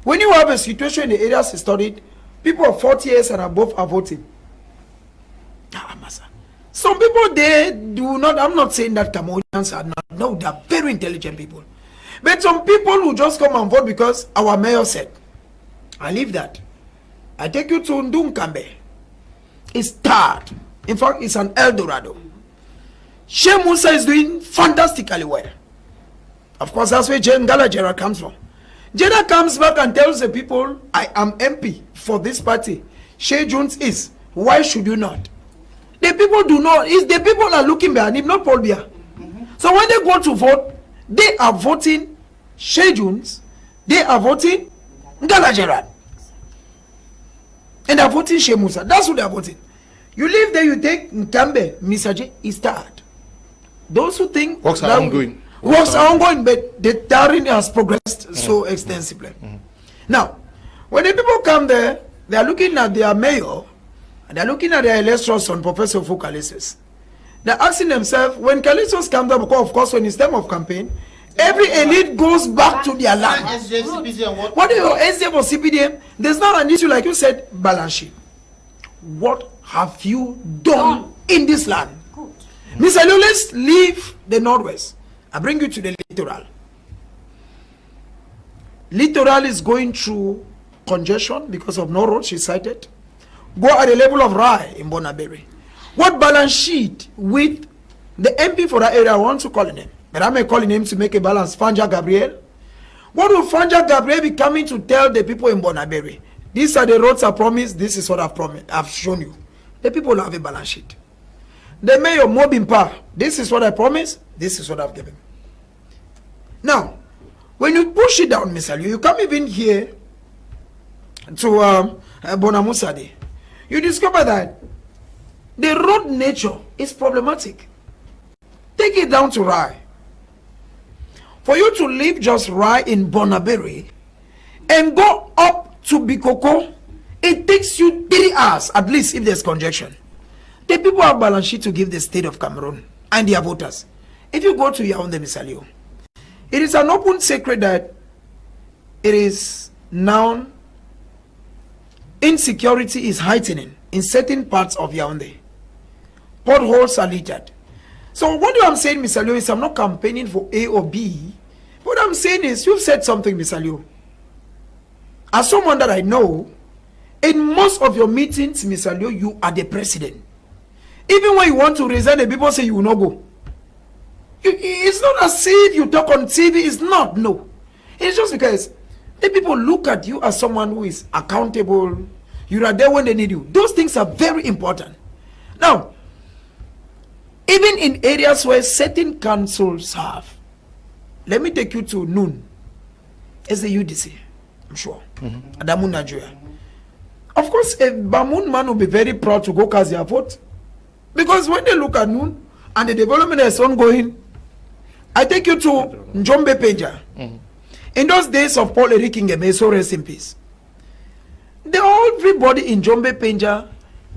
when you have a situation in the areas he studied, people of 40 years and above are voting. Some people, they do not, I'm not saying that Cameroonians are not, no, they are very intelligent people. But some people who just come and vote because our mayor said, I leave that. I take you to Ndunkambe. It's third. In fact, it's an El Dorado. Sheikh Musa is doing fantastically well. Of course, that's where Ngala Gerard comes from. Gerard comes back and tells the people, I am MP for this party. Sheikh Jones is. Why should you not? The people do not. It's the people are looking behind him, not Paul Biya. So when they go to vote, they are voting Sheikh Jones. They are voting Ngala Gerard. And they are voting Sheikh Musa. That's who they are voting. You live there, you take Nkambe, Misaje, is third. Those who think works are ongoing. Works are ongoing, but the tiring has progressed so extensively. Now, when the people come there, they are looking at their mayor, and they are looking at their electors on Professor Fu Kalisis. They are asking themselves, when Kalisis comes up, of course, when it's time of campaign, every elite goes back to their land. What do you SDF or CPDM? There's not an issue, like you said, balance sheet. What have you done in this land? Mr. Leo, let's leave the Northwest. I bring you to the littoral. Littoral is going through congestion because of no road, she cited. Go at the level of Rai in Bonaberi. What balance sheet with the MP for that area, I want to call him, but I may call him to make a balance, Fanja Gabriel. What will Fanja Gabriel be coming to tell the people in Bonaberi? These are the roads I promised, this is what I've promised, I've shown you. The people have a balance sheet. The mayor Mobimpa, this is what I promised, this is what I've given. Now, when you push it down, Mr. Liu, you come even here to Bonamusade, you discover that the road nature is problematic. Take it down to Rai. For you to leave just Rai in Bonaberi and go up to Bikoko, it takes you 3 hours, at least if there's congestion. The people have balance sheet to give the state of Cameroon and their voters. If you go to Yaoundé, Mr. Leo, it is an open secret that it is now insecurity is heightening in certain parts of Yaoundé. Potholes are littered. So what I'm saying, Mr. Leo, is I'm not campaigning for A or B. What I'm saying is, you've said something, Mr. Leo. As someone that I know, in most of your meetings, Mr. Leo, you are the president. Even when you want to resign, the people say you will not go. It's not as if you talk on TV. It's not. No. It's just because the people look at you as someone who is accountable. You are there when they need you. Those things are very important. Now, even in areas where certain councils have, let me take you to Noon. It's the UDC, I'm sure. Adamu Nigeria. Of course, a Bamun man will be very proud to go cast their vote. Because when they look at Noon and the development is ongoing, I take you to Njombe Penja. In those days of Paul Erikinge, may so rest in peace. Everybody in Njombe Penja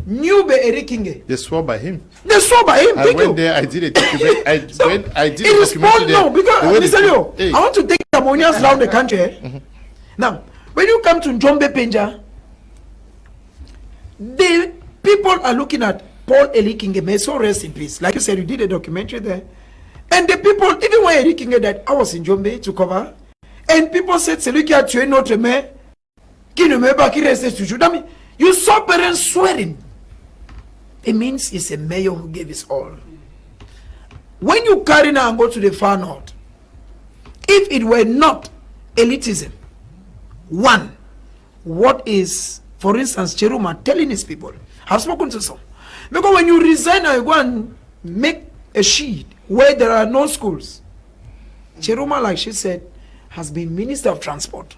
knew Be Erikinge. They swore by him. They swore by him. I went there, I did a documentary. I did it is Paul now, because Mr. Leo, hey. I want to take Cameroonians around the country. Now, when you come to Njombe Penja, the people are looking at Paul Elikinge, may so rest in peace. Like you said, you did a documentary there. And the people, even when Elikinge died, I was in Njombe to cover. And people said, c'est lui qui a tué notre mère, qui ne meurt pas, qui reste toujours. That means, you saw parents swearing. It means it's a mayor who gave his all. When you carry now and go to the far north, if it were not elitism, one, what is, for instance, Cheruma telling his people. I've spoken to some. Because when you resign and you go and make a sheet where there are no schools, Cheruma, like she said, has been Minister of Transport.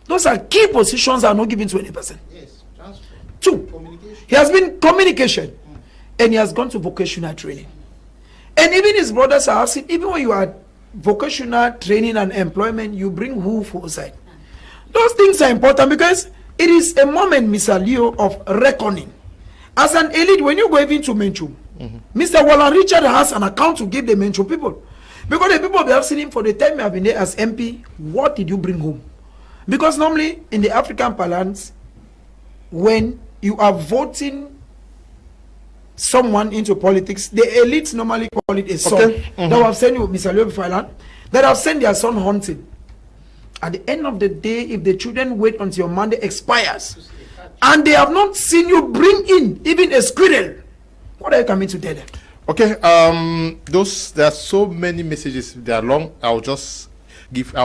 Those are key positions that are not given to any person. Yes, transport. 2, he has been communication, and he has gone to vocational training. And even his brothers are asking, even when you are vocational training and employment, you bring who for side. Those things are important because it is a moment, Mr. Leo, of reckoning. As an elite, when you go even to Menchu, Mr. Wallan Richard has an account to give the Menchu people. Because the people have seen him for the time you have been there as MP, what did you bring home? Because normally in the African parlance, when you are voting someone into politics, the elites normally call it a son. Okay. That have sent you, Mr. Leo Filan, that have sent their son hunting. At the end of the day, if the children wait until your mandate expires, and they have not seen you bring in even a squirrel, what are you coming to tell them? Okay, there are so many messages, they are long. I'll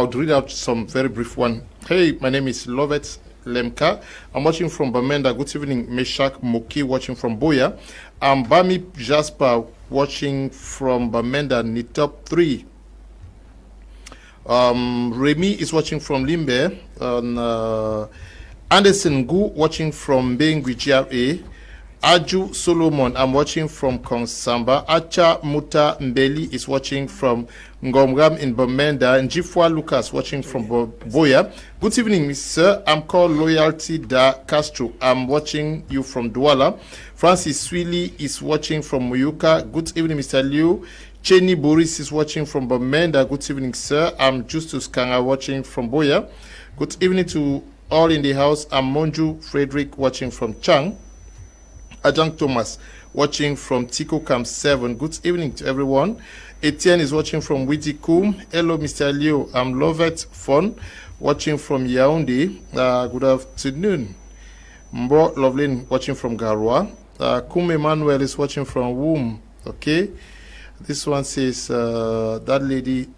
read out some very brief one. Hey, my name is Lovet Lemka. I'm watching from Bamenda. Good evening, Meshak Moki, watching from Biya. I'm Bami Jasper, watching from Bamenda, Nitop 3. Remy is watching from Limbe. Anderson Gu, watching from Bengui GRA. Aju Solomon, I'm watching from Konsamba. Acha Muta Mbeli is watching from Ngomgam in Bamenda. Njifwa Lucas watching from Boya. Good evening, sir. I'm called Loyalty Da Castro. I'm watching you from Douala. Francis Swili is watching from Muyuka. Good evening, Mr. Liu. Cheney Boris is watching from Bamenda. Good evening, sir. I'm Justus Kanga watching from Boya. Good evening to all in the house. I'm Monju Frederick watching from Chang. Ajang Thomas watching from Tiko Camp 7. Good evening to everyone. Etienne is watching from Witikum. Hello, Mr. Leo. I'm Lovet Fon watching from Yaoundé. Good afternoon. Mbo Lovelin watching from Garwa. Kum Emmanuel is watching from Womb. Okay. This one says, that lady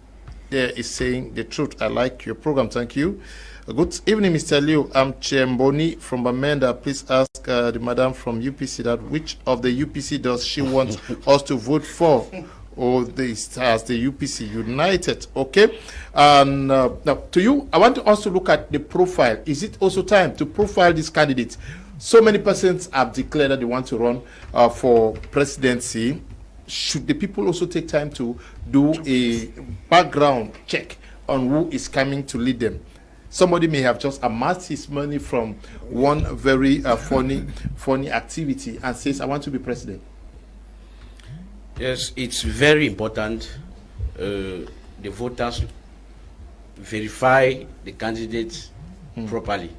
there is saying the truth. I like your program. Thank you. Good evening, Mr. Liu. I'm Chemboni from Bamenda. Please ask the madam from UPC that which of the UPC does she want us to vote for? Or this has the UPC United. Okay. And now to you, I want us to look at the profile. Is it also time to profile these candidates? So many persons have declared that they want to run for presidency. Should the people also take time to do a background check on who is coming to lead them? Somebody may have just amassed his money from one very funny activity and says, I want to be president. Yes, it's very important the voters verify the candidates properly.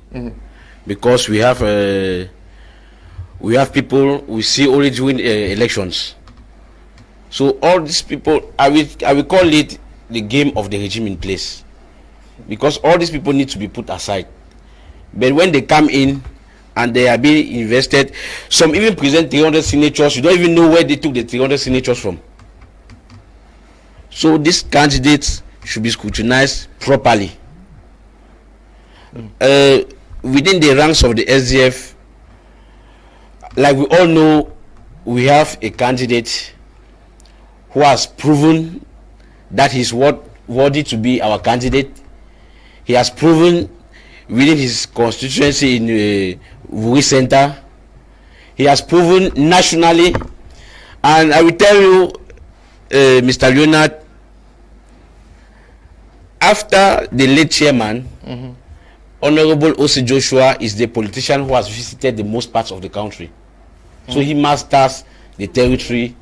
Because we have people we see only during elections. So all these people, I will call it the game of the regime in place. Because all these people need to be put aside. But when they come in and they are being invested, some even present 300 signatures, you don't even know where they took the 300 signatures from. So these candidates should be scrutinized properly. Within the ranks of the SDF, like we all know, we have a candidate who has proven that he's worthy to be our candidate. He has proven within his constituency in Wuri Center. He has proven nationally. And I will tell you, Mr. Leonard, after the late chairman, Honorable O.C. Joshua is the politician who has visited the most parts of the country. So he masters the territory.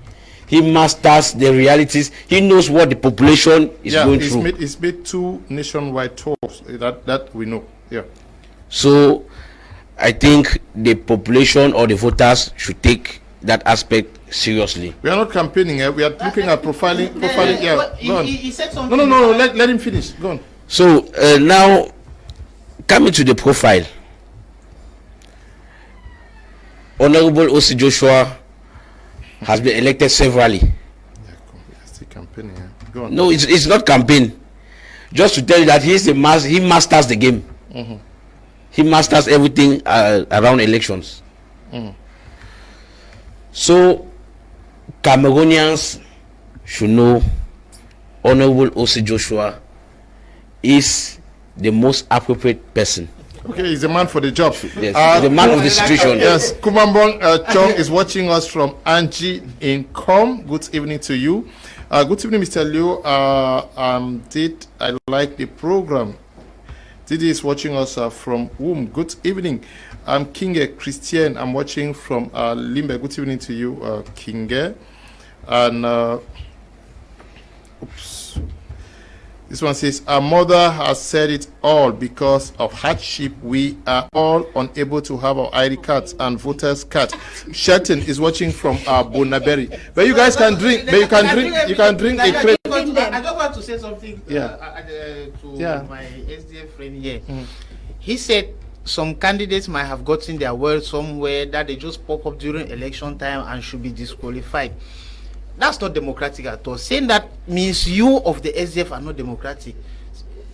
He masters the realities. He knows what the population is going through. He's made 2 nationwide tours. That we know. Yeah. So I think the population or the voters should take that aspect seriously. We are not campaigning. We are looking at profiling. Yeah. Go on. He said something. No. Let him finish. Go on. So now, coming to the profile, Honorable O.C. Joshua has been elected severally. It's campaigning. Yeah. Go on. No, it's not campaign. Just to tell you that he masters the game. he masters everything around elections. So Cameroonians should know Honorable O.C. Joshua is the most appropriate person. Okay, he's the man for the job. Yes, the man of the situation. Yes, Kumambong Chong is watching us from Angie in Com. Good evening to you. Good evening, Mr. Liu. Did I like the program? Didi is watching us from whom? Good evening. I'm Kinge Christian. I'm watching from Limbe. Good evening to you, Kinge. And oops. This one says, our mother has said it all. Because of hardship, we are all unable to have our ID cards and voters cards. Shelton is watching from Bonaberry. But you guys can drink. But you can drink a crate. I just want to say something to my SDF friend here. He said some candidates might have gotten their word somewhere that they just pop up during election time and should be disqualified. That's not democratic at all. Saying that means you of the SDF are not democratic.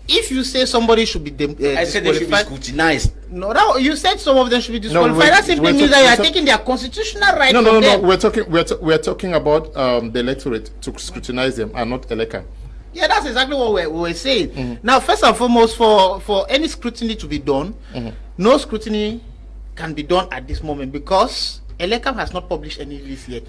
If you say somebody should be I said they should be scrutinized. No, that, you said some of them should be disqualified. That simply means that you are taking their constitutional right. No. We're talking about the electorate to scrutinize them and not Eleka. Yeah, that's exactly what we were saying. Now, first and foremost, for any scrutiny to be done, no scrutiny can be done at this moment because Eleka has not published any list yet.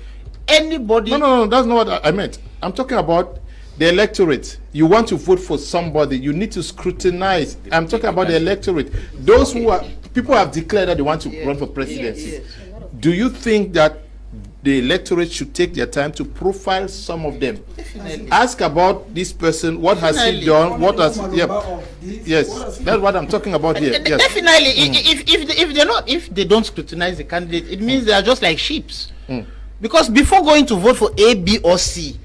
Anybody? No, that's not what I meant. I'm talking about the electorate. You want to vote for somebody, you need to scrutinize. I'm talking about the electorate. Those who are people have declared that they want to run for presidency. Yes. Do you think that the electorate should take their time to profile some of them? Definitely. Ask about this person, what has he done, what has yes, that's what I'm talking about here. Yes. Definitely. If they don't scrutinize the candidate, it means they are just like sheep. Because before going to vote for A, B, or C,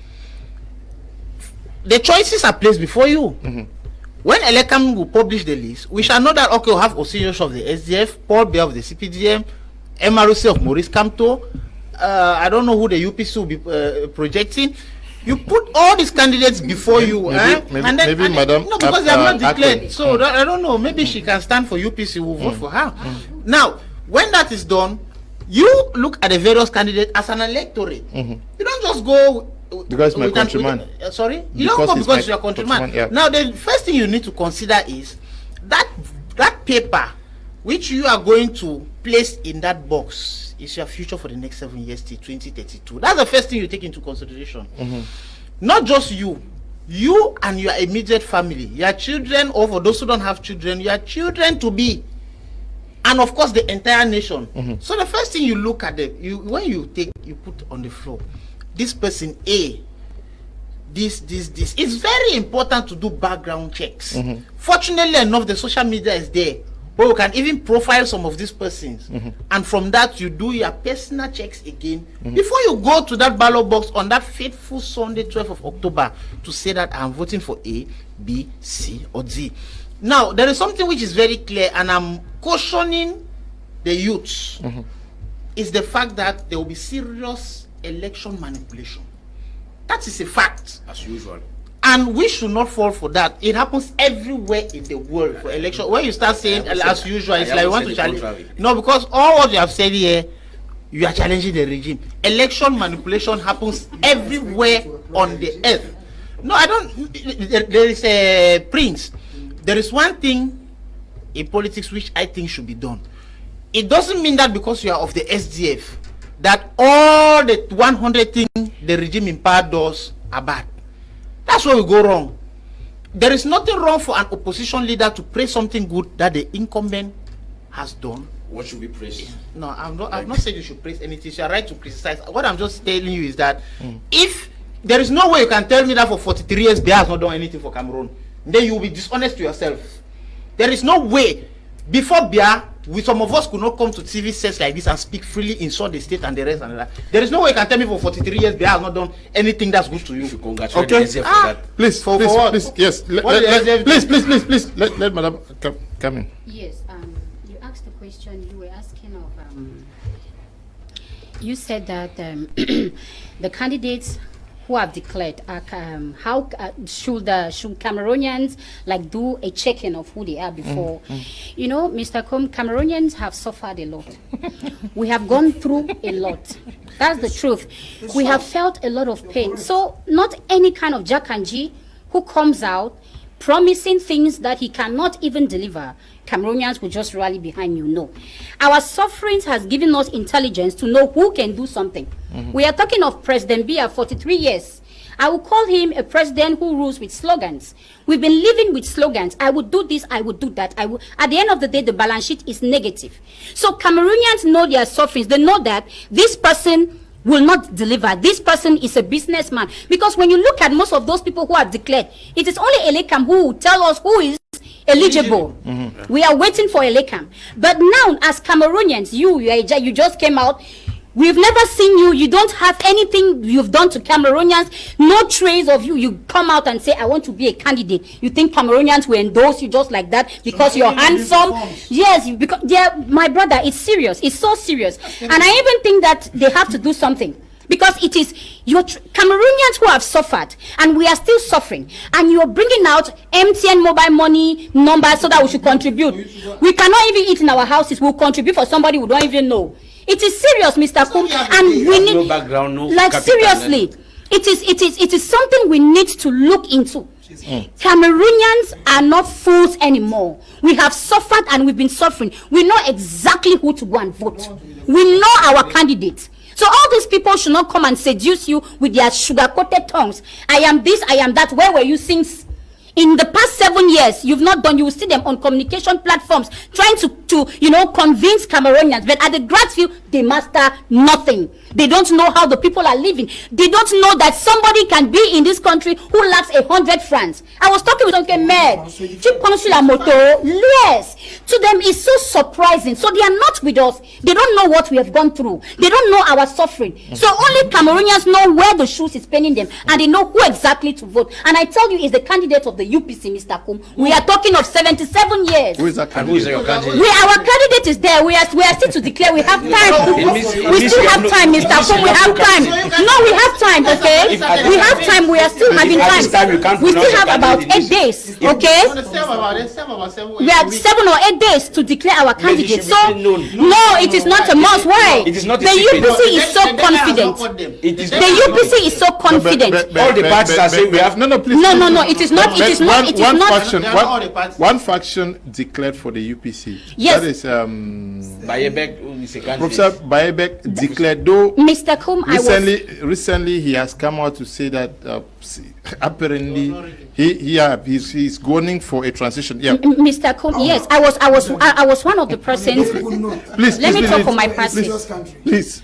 the choices are placed before you. When Elekam will publish the list, we shall know that okay, we'll have Osiyosh of the SDF, Paul Biya of the CPDM, MRC of Maurice Kamto. I don't know who the UPC will be projecting. You put all these candidates before you, maybe Madam. No, because they have not declared. So I don't know. Maybe she can stand for UPC. We'll vote for her. Now, when that is done, you look at the various candidates as an electorate. You don't just go because my countryman. Sorry, you don't go because you're a countryman. Now, the first thing you need to consider is that paper which you are going to place in that box is your future for the next 7 years till 2032. That's the first thing you take into consideration. Not just you and your immediate family, your children, or for those who don't have children, your children to be, and of course the entire nation. So the first thing you look at when you put on the floor, this person A, this. It's very important to do background checks. Fortunately enough, the social media is there, where you can even profile some of these persons, and from that you do your personal checks again before you go to that ballot box on that fateful Sunday, 12th of October, to say that I'm voting for A, B, C, or D. Now, there is something which is very clear, and I'm cautioning the youths, is the fact that there will be serious election manipulation. That is a fact. As usual. And we should not fall for that. It happens everywhere in the world for election. When you start saying as usual, it's like you want to challenge. No, because all what you have said here, you are challenging the regime. Election manipulation happens everywhere on the earth. No, I don't. There is a Prince. There is one thing in politics which I think should be done. It doesn't mean that because you are of the SDF, that all the 100 things the regime in power does are bad. That's where we go wrong. There is nothing wrong for an opposition leader to praise something good that the incumbent has done. What should we praise? No, I've not said you should praise anything. You are right to criticize. What I'm just telling you is that if there is no way you can tell me that for 43 years Biya has not done anything for Cameroon, then you will be dishonest to yourself. There is no way. Before Biya, some of us could not come to TV sets like this and speak freely, insult the state and the rest and that. There is no way you can tell me for 43 years Biya has not done anything that's good to you. You congratulate for that. Please, for please, what? please, yes. Please, let Madam come in. Yes, you asked the question, you were asking of, you said that the candidates who have declared, how should Cameroonians like do a check-in of who they are before? You know, Mr. Com, Cameroonians have suffered a lot. We have gone through a lot. That's the truth. We have felt a lot of pain. So not any kind of Jack and G who comes out promising things that he cannot even deliver, Cameroonians will just rally behind you. No. Our sufferings has given us intelligence to know who can do something. We are talking of President Biya, 43 years. I will call him a president who rules with slogans. We've been living with slogans. I would do this, I would do that. I would. At the end of the day, the balance sheet is negative. So Cameroonians know their sufferings. They know that this person will not deliver. This person is a businessman. Because when you look at most of those people who have declared, it is only Elekam who will tell us who is eligible. We are waiting for Elekam. But now, as Cameroonians, you just came out. We've never seen you. You don't have anything you've done to Cameroonians. No trace of you. You come out and say, I want to be a candidate. You think Cameroonians will endorse you just like that because you're handsome? Yes, because my brother, it's serious. It's so serious. And I even think that they have to do something. Because it is your Cameroonians who have suffered, and we are still suffering. And you're bringing out MTN mobile money numbers so that we should contribute. We cannot even eat in our houses. We'll contribute for somebody we don't even know. It is serious, Mr. Kum, and we need no background, no like capital, seriously. It is something we need to look into. Cameroonians are not fools anymore. We have suffered and we've been suffering. We know exactly who to go and vote. We know our candidates. So all these people should not come and seduce you with their sugar-coated tongues. I am this, I am that. Where were you since? In the past 7 years, you've not done. You will see them on communication platforms trying to convince Cameroonians. But at the grassroots, they master nothing. They don't know how the people are living. They don't know that somebody can be in this country who lacks 100 francs. I was talking with Uncle Med. Yes. To them, it's so surprising. So they are not with us. They don't know what we have gone through. They don't know our suffering. So only Cameroonians know where the shoes is paining them, and they know who exactly to vote. And I tell you, is the candidate of the UPC, Mr. Kum. We are talking of 77 years. Who is that candidate? Who is your candidate? Our candidate is there. We are still to declare. We have time. We still have time, Mr. Kum. We have time. No, we have time. Okay, we have time. We are still having time. We still have about 8 days. Okay, we have 7 or 8 days to declare our candidate. So no, it is not a must. Why? It is not. The UPC is so confident. The UPC is so confident. All the parties are saying we have. No, please. No. It is not. It is not. It is not. One faction declared for the UPC. Yes. That is Bayebek. Professor Bayebek declared, though Mr. Kum, recently he has come out to say that apparently he's going for a transition. Yeah. Mr. Kum, yes, I was one of the persons. Please, let me talk for my party. Please.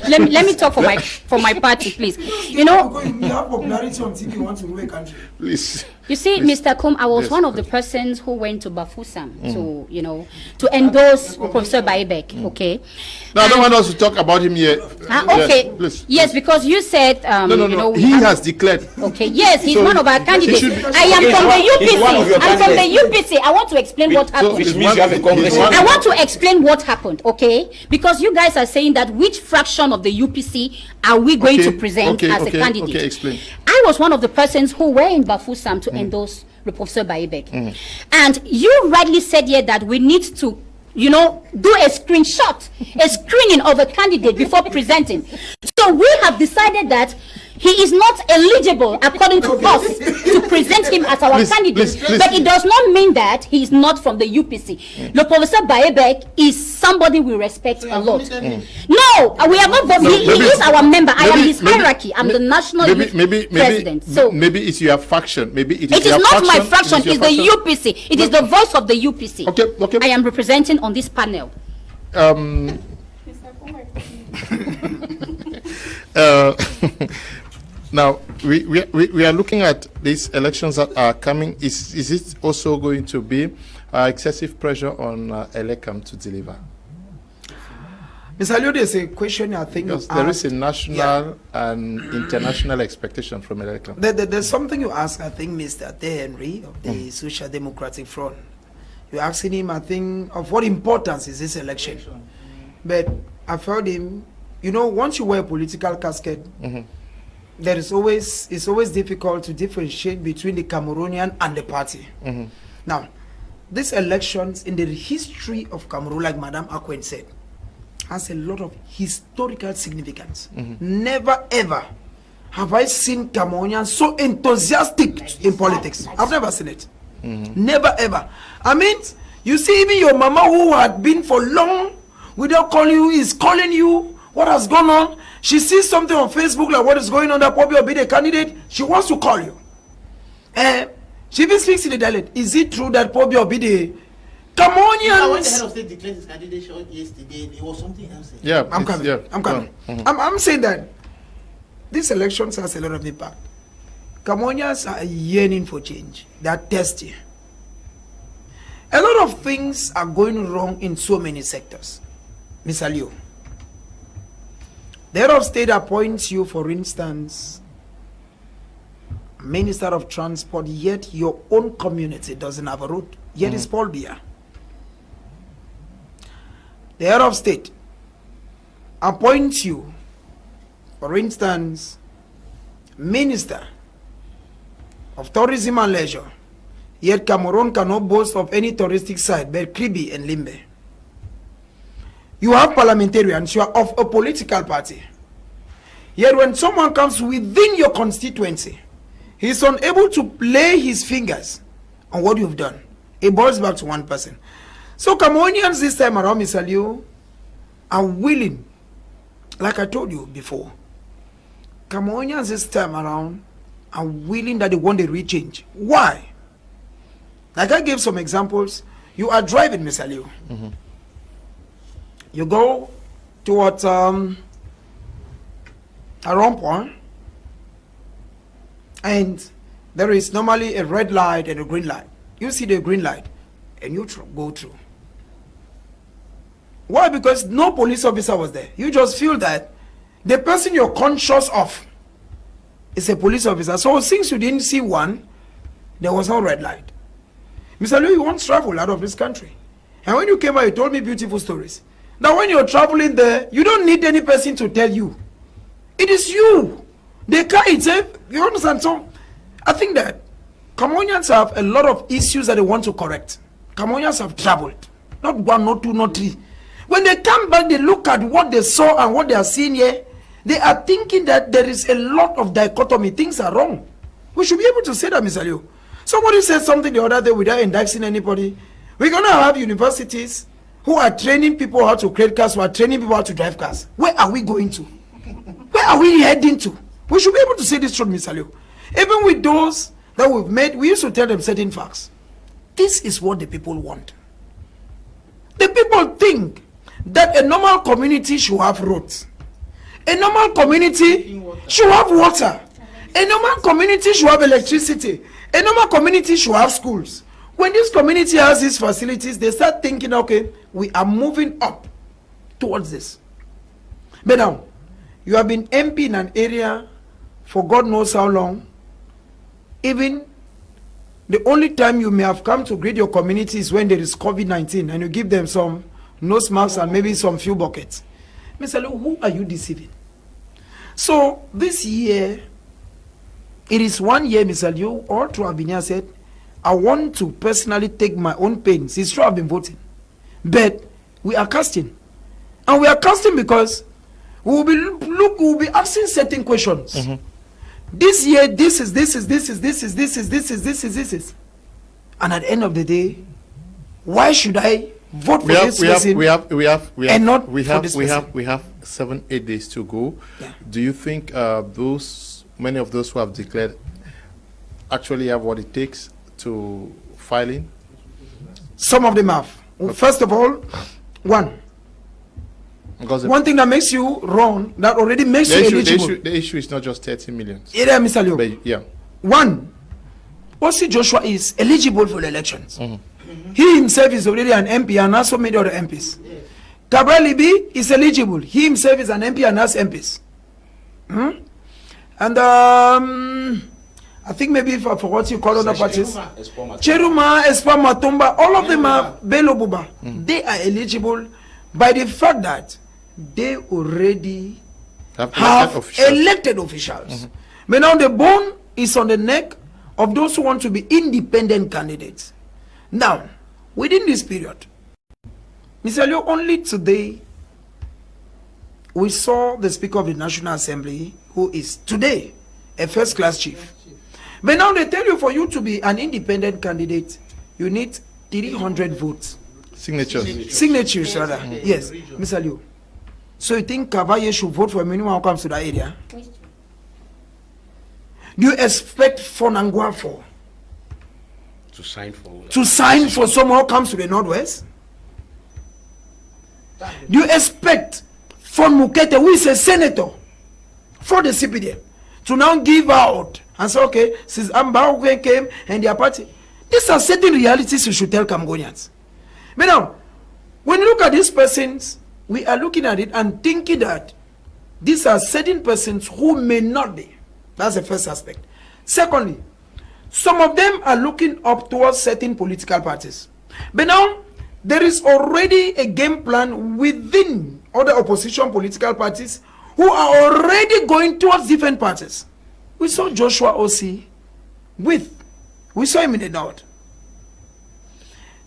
let me talk for my party, please. You know, you have popularity on TV. You want to rule a country. Please. You see, Mr. Kum, I was one of the persons who went to Bafoussam to endorse Professor Bayebek. Okay. No, I don't want us to talk about him yet. Okay. Yes, please. Yes, because you said no. He has declared. Okay. Yes, he's one of our candidates. I am from the UPC. I'm from the UPC. I want to explain what happened. Which means you have a congress. I want to explain what happened. Okay, because you guys are saying that which fraction of the UPC are we going to present as a candidate? Okay, explain. I was one of the persons who were in Bafoussam to endorse Professor Bayebek. And you rightly said here that we need to, do a screenshot, a screening of a candidate before presenting. So we have decided that he is not eligible, according to us, to present him as our candidate. Please. But it does not mean that he is not from the UPC. The Professor Bayebek is somebody we respect a lot. No, we are not. He is our member. I am his hierarchy. I'm the national president. So maybe it's your faction. Maybe it is not my fraction. It's the UPC. It is the voice of the UPC. Okay. I am representing on this panel. Now we are looking at these elections that are coming. Is it also going to be excessive pressure on Elekam to deliver? Mr. Leo, there's a question I think because there is a national and international expectation from Elekam. There's something you ask, I think, Mr. Henry of the Social Democratic Front. You're asking him, I think, of what importance is this election. But I've heard him, once you wear a political casket, it's always difficult to differentiate between the Cameroonian and the party. Now, these elections in the history of Cameroon, like Madame Akwen said, has a lot of historical significance. Never ever have I seen Cameroonians so enthusiastic in politics. I've never seen it. Never ever. I mean, you see, even your mama who had been for long without calling you is calling you. What has gone on? She sees something on Facebook like what is going on, that probably will be the candidate. She wants to call you. She even speaks in the dialect. Is it true that probably will be the Cameroonians? When the head of state declared his candidature yesterday, it was something else. Yeah, I'm coming. Yeah. I'm coming. I'm saying that these elections has a lot of impact. Cameroonians are yearning for change. They are thirsty. A lot of things are going wrong in so many sectors. Mr. Leo, the head of state appoints you, for instance, Minister of Transport, yet your own community doesn't have a road. Yet it's Paul Biya. The head of state appoints you, for instance, Minister of Tourism and Leisure, yet Cameroon cannot boast of any touristic site but Kribi and Limbe. You have parliamentarians, you are of a political party. Yet when someone comes within your constituency, he is unable to lay his fingers on what you've done. It boils back to one person. So Cameroonians this time around, Mr. Liu, are willing, like I told you before, Cameroonians this time around are willing that they want a real change. Why? Like I gave some examples. You are driving, Mr. Liu. You go towards a point, and there is normally a red light and a green light. You see the green light and you go through. Why? Because no police officer was there. You just feel that the person you're conscious of is a police officer. So since you didn't see one, there was no red light. Mr. Liu, you once traveled out of this country. And when you came out, you told me beautiful stories. Now when you're traveling there, you don't need any person to tell you. It is you. The car itself, you understand? So I think that Cameroonians have a lot of issues that they want to correct. Cameroonians have traveled. Not one, not two, not three. When they come back, they look at what they saw and what they are seeing here. They are thinking that there is a lot of dichotomy. Things are wrong. We should be able to say that, Mr. Liu. Somebody said something the other day without indicting anybody. We're going to have universities who are training people how to create cars, who are training people how to drive cars. Where are we going to? Where are we heading to? We should be able to say this truth, Mr. Liu. Even with those that we've made, we used to tell them certain facts. This is what the people want. The people think that a normal community should have roads. A normal community should have water. A normal community should have electricity. A normal community should have schools. When this community has these facilities, they start thinking, okay, we are moving up towards this. But now, you have been MP in an area for God knows how long. Even the only time you may have come to greet your community is when there is COVID-19 and you give them some nose masks and maybe some few buckets. Mr. Liu, who are you deceiving? So this year, it is 1 year, Mr. Liu, all through Abinia said, I want to personally take my own pains. It's true I've been voting. But we are casting. And we are casting because we will be asking certain questions. This year, this is. And at the end of the day, why should I vote for this person? We have for this person? We have 7-8 days to go. Yeah. Do you think many of those who have declared actually have what it takes to file in? Some of them have. Okay. First of all, one thing that makes you wrong, that already makes you eligible. The issue is not just 30 million. Yeah, Mr. Liu. But, yeah. One, Osi Joshua is eligible for the elections. He himself is already an MP and also many other MPs. Gabriel Libi is eligible. He himself is an MP and has MPs. And I think maybe for what you call other parties, Cheruma, Espa Matumba, all of them are Bello Buba. They are eligible by the fact that they already have elected officials. But now the bone is on the neck of those who want to be independent candidates. Now, within this period, Mr. Leo, only today we saw the Speaker of the National Assembly, who is today a first-class chief. But now they tell you for you to be an independent candidate, you need 300 votes. Signatures, rather. Yes, Mr. Leo. So you think Kavaye should vote for anyone who comes to that area? Do you expect Fonangwa for to sign for someone who comes to the Northwest? Do you expect Fon Mukete, who is a senator for the CPDM, to now give out and say, okay, since Ambao came and their party? These are certain realities you should tell Cameroonians. But now, when you look at these persons, we are looking at it and thinking that these are certain persons who may not be. That's the first aspect. Secondly, some of them are looking up towards certain political parties. But now, there is already a game plan within other opposition political parties who are already going towards different parties. We saw Joshua Osi we saw him in the north.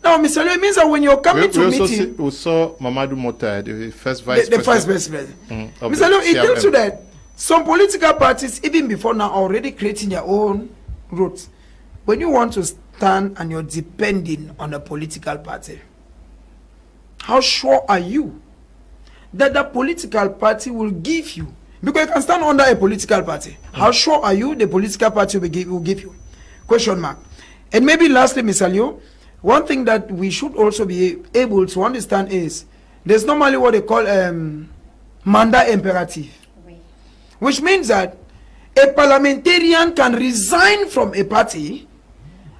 Now, Mr. Leo, it means that when you're coming to meeting, we saw Mamadou Mota, the first vice president. The first vice president. Mr. Leo, it tells you that some political parties, even before now, are already creating their own routes. When you want to stand and you're depending on a political party, how sure are you that the political party will give you? Because you can stand under a political party. How sure are you the political party will give you? Question mark. And maybe lastly, Mr. Leo, one thing that we should also be able to understand is there's normally what they call mandat imperative, which means that a parliamentarian can resign from a party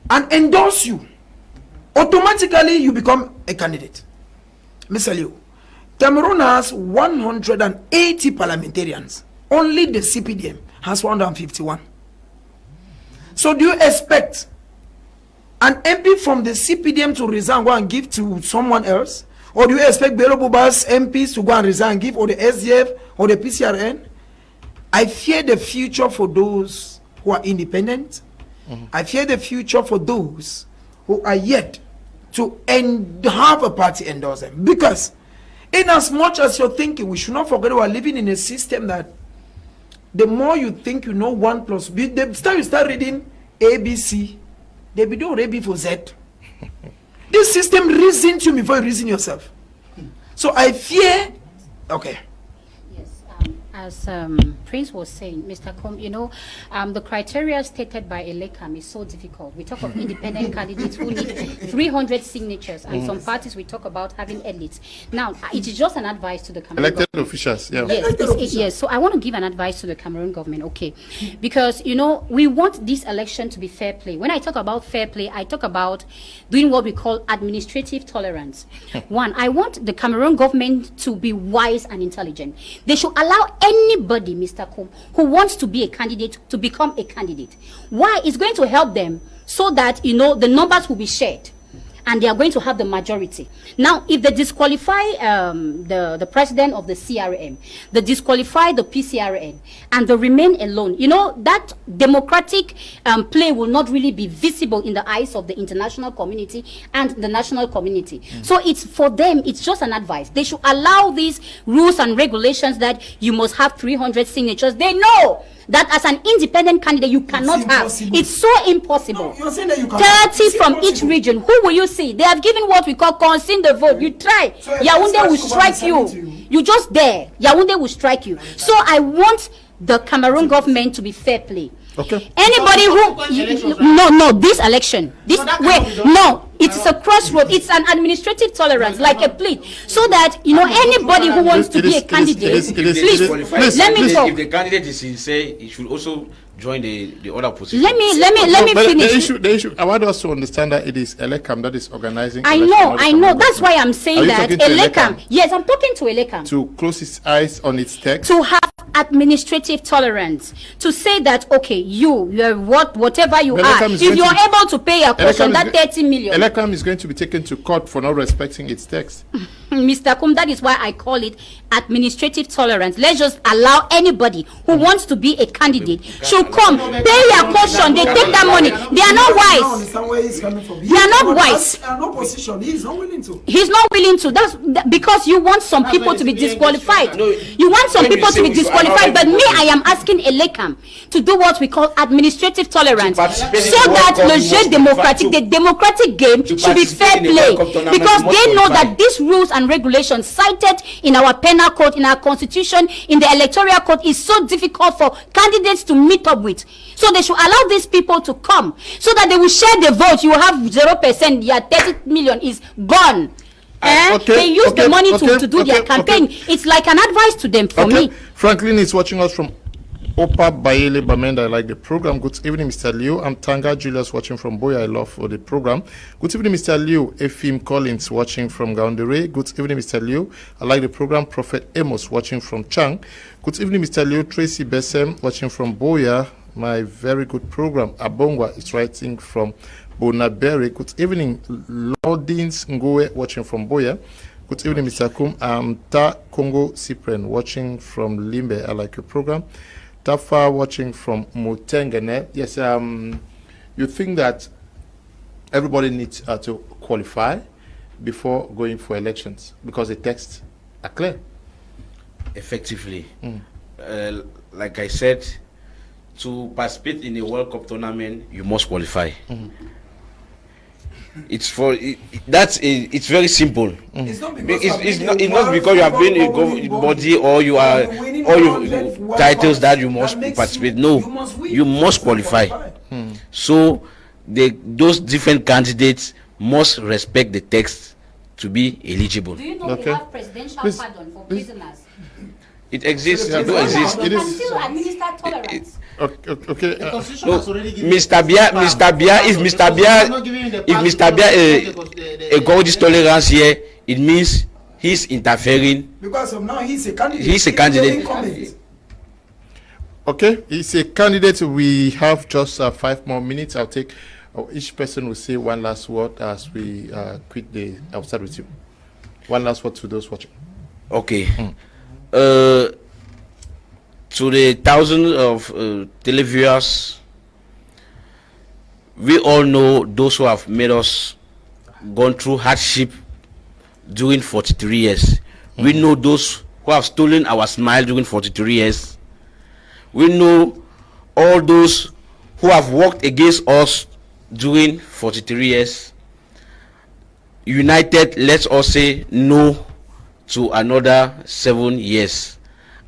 and endorse you. Automatically, you become a candidate. Mr. Leo, Cameroon has 180 parliamentarians. Only the CPDM has 151. So do you expect an MP from the CPDM to resign, go and give to someone else? Or do you expect Bello Buba's MPs to go and resign and give, or the SDF or the PCRN? I fear the future for those who are independent. I fear the future for those who are yet to have a party endorse them. Because in as much as you're thinking, we should not forget we are living in a system that the more you think you know 1 plus B, you start reading ABC, they be doing A for Z. This system reasons you before you reason yourself. So I fear, okay. As Prince was saying, Mr. Com, you know, the criteria stated by Elekam is so difficult. We talk of independent candidates who need 300 signatures, and some parties we talk about having elites. Now, it is just an advice to the Cameroon elected government. officials, yeah. Yes, yes. So I want to give an advice to the Cameroon government, okay? Because, you know, we want this election to be fair play. When I talk about fair play, I talk about doing what we call administrative tolerance. One, I want the Cameroon government to be wise and intelligent. They should allow anybody, Mr. Com, who wants to be a candidate to become a candidate. Why? It's going to help them so that, you know, the numbers will be shared and they are going to have the majority. Now, if they disqualify the president of the CRM, they disqualify the PCRN, and they remain alone, you know, that democratic play will not really be visible in the eyes of the international community and the national community. So it's for them, it's just an advice. They should allow these rules and regulations that you must have 300 signatures. They know that as an independent candidate you cannot have. It's so impossible. No, you're saying that you 30 from each region. Who will you see? They have given what we call consign the vote. You try. So Yaoundé will strike you. You just there. Yaoundé will strike you. So I want the Cameroon government to be fair play. Okay. Anybody who no this election it's a crossroad. It's an administrative tolerance, like a plea, so that you know anybody who wants to be a candidate. Please let me talk. If the candidate is sincere, he should also join the other position. Let me finish. The issue. I want us to understand that it is Elekam that is organizing. I know. That's why I'm saying that Elekam. Yes, I'm talking to Elekam. To close its eyes on its text. To have administrative tolerance to say that, okay, you're whatever you are, if you're able to pay a portion, that 30 million. Elecam is going to be taken to court for not respecting its text. Mr. Kum, that is why I call it administrative tolerance. Let's just allow anybody who wants to be a candidate should come, pay their portion, they take that money. They are not wise. They are not wise. He's not willing to. He's not willing to. That's because you want some people to be disqualified. You want some people to be disqualified, but me, I am asking Elekam to do what we call administrative tolerance, so that le jeu démocratique, the democratic game, should be fair play, because they know that these rules and regulations cited in our penal code, in our constitution, in the electoral code is so difficult for candidates to meet up with. So they should allow these people to come so that they will share the vote. You have 0%, your 30 million is gone. They use the money to do their campaign. It's like an advice to them for me. Franklin is watching us from Opa Bayele Bamenda. I like the program. Good evening, Mr. Liu. I'm Tanga Julius watching from Boya. I love for the program. Good evening, Mr. Liu. Efim Collins watching from Gaundere. Good evening, Mr. Liu. I like the program. Prophet Amos watching from Chang. Good evening, Mr. Liu. Tracy Besem watching from Boya. My very good program. Abongwa is writing from Bonabere. Good evening, Lordins Ngoe watching from Boya. Good evening, Mr. Kum. Ta Congo Cyprian watching from Limbe. I like your program. Tafa watching from Mutengene. Yes, you think that everybody needs to qualify before going for elections because the texts are clear? Effectively. Like I said, to participate in a World Cup tournament, you must qualify. It's it's very simple. It's not because you have been a body or you are or you titles that you must participate. No, you must qualify. So those different candidates must respect the text to be eligible. Do you know we have presidential pardon for prisoners? It exists. It do exist. It is still administer tolerance. Okay. Mr. Biya, if Mr. Biya a gorgeous tolerance here, it means he's interfering. Because of now he's a candidate. He's a candidate. Okay, he's a candidate. We have just 5 more minutes. I'll take each person will say one last word as we quit the. I'll start with you. One last word to those watching. Okay. To the thousands of televiewers, we all know those who have made us gone through hardship during 43 years. We know those who have stolen our smile during 43 years. We know all those who have worked against us during 43 years. United, let's all say no to another 7 years.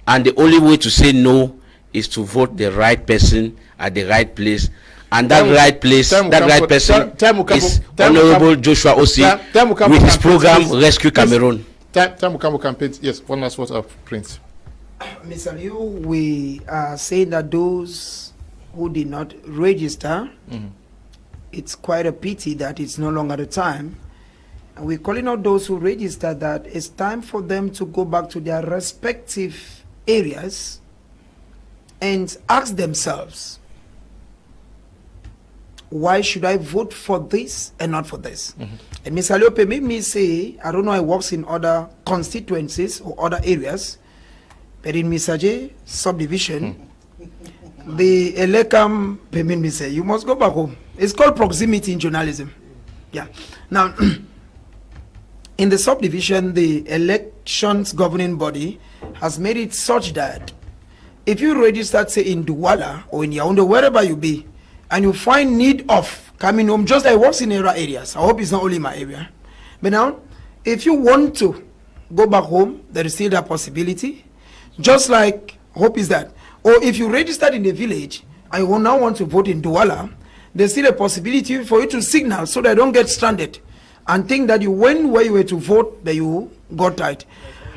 And the only way to say no is to vote the right person at the right place. And that right place, that right person is Honorable Joshua Osi with his program Rescue Cameroon. Tamukambo campaign. Yes, one last word of Prince. Mr. Liu, we are saying that those who did not register, it's quite a pity that it's no longer the time. And we're calling out those who registered that it's time for them to go back to their respective areas and ask themselves, why should I vote for this and not for this? And Mr. Leope made me say, I don't know, I works in other constituencies or other areas, but in Misaje subdivision, the Elekam made me say, you must go back home. It's called proximity in journalism. Yeah. Now, in the subdivision, the elections governing body has made it such that if you register, say, in Douala or in Yaoundé, wherever you be, and you find need of coming home, just like works in rural areas. I hope it's not only my area. But now, if you want to go back home, there is still that possibility. Just like, hope is that. Or if you registered in the village, and you now want to vote in Douala, there's still a possibility for you to signal so that you don't get stranded and think that you went where you were to vote, but you got tight.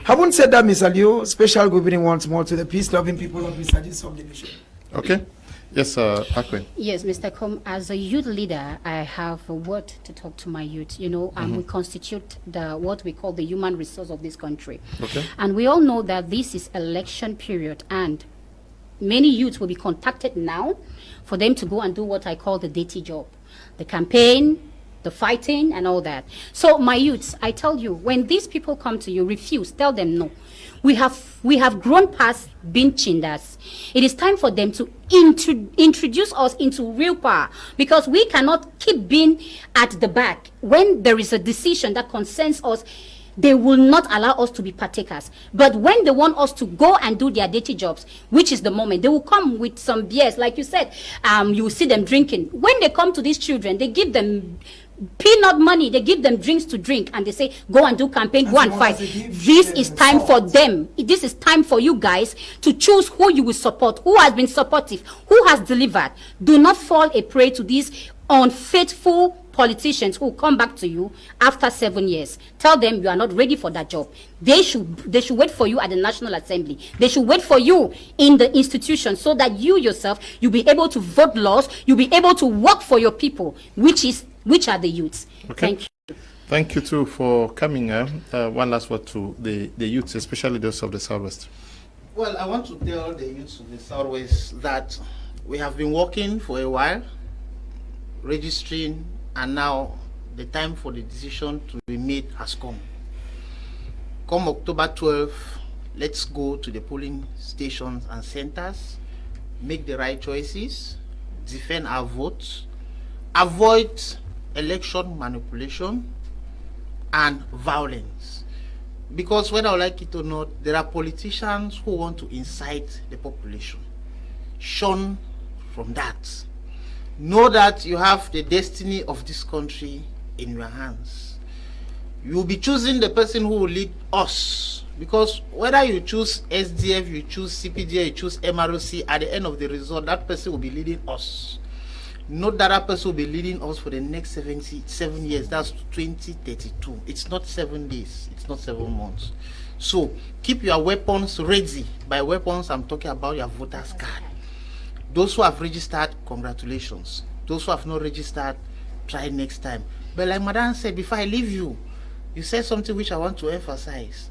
Having said that, Mr. Liu, special good evening once more to the peace-loving people of Mr. subdivision. Okay. Yes, Akwen. Yes, Mr. Com, as a youth leader, I have a word to talk to my youth. You know, we constitute what we call the human resource of this country. Okay. And we all know that this is election period, and many youths will be contacted now for them to go and do what I call the dirty job, the campaign, the fighting, and all that. So, my youths, I tell you, when these people come to you, refuse, tell them no. We have grown past being chindas. It is time for them to introduce us into real power, because we cannot keep being at the back. When there is a decision that concerns us, they will not allow us to be partakers. But when they want us to go and do their dirty jobs, which is the moment, they will come with some beers. Like you said, you will see them drinking. When they come to these children, they give them peanut money, they give them drinks to drink, and they say, go and do campaign, go and fight. This is time for them. This is time for you guys to choose who you will support, who has been supportive, who has delivered. Do not fall a prey to these unfaithful politicians who come back to you after 7 years. Tell them you are not ready for that job. They should wait for you at the National Assembly. They should wait for you in the institution, so that you yourself, you'll be able to vote laws, you'll be able to work for your people, which are the youths. Okay. Thank you. Thank you too for coming. One last word to the youths, especially those of the Southwest. Well, I want to tell the youths of the Southwest that we have been working for a while, registering, and now the time for the decision to be made has come. Come October 12th, let's go to the polling stations and centers, make the right choices, defend our votes, avoid election manipulation and violence. Because whether I like it or not, there are politicians who want to incite the population. Shun from that. Know that you have the destiny of this country in your hands. You will be choosing the person who will lead us. Because whether you choose SDF, you choose CPDA, you choose MROC, at the end of the result, that person will be leading us. Not that person will be leading us for the next 7 years. That's 2032. It's not 7 days. It's not 7 months. So keep your weapons ready. By weapons, I'm talking about your voter's card. Those who have registered, congratulations. Those who have not registered, try next time. But like Madam said, before I leave you, you said something which I want to emphasize.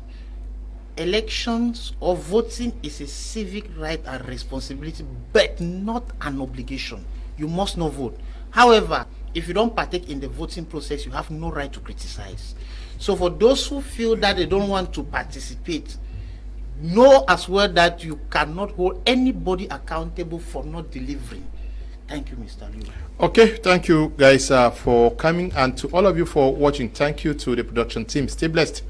Elections or voting is a civic right and responsibility, but not an obligation. You must not vote. However, if you don't partake in the voting process, you have no right to criticize. So for those who feel that they don't want to participate, know as well that you cannot hold anybody accountable for not delivering. Thank you, Mr. Liu. Okay, thank you guys for coming, and to all of you for watching. Thank you to the production team. Stay blessed.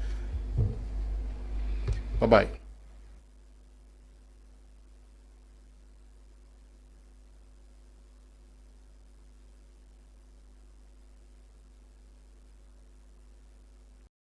Bye-bye.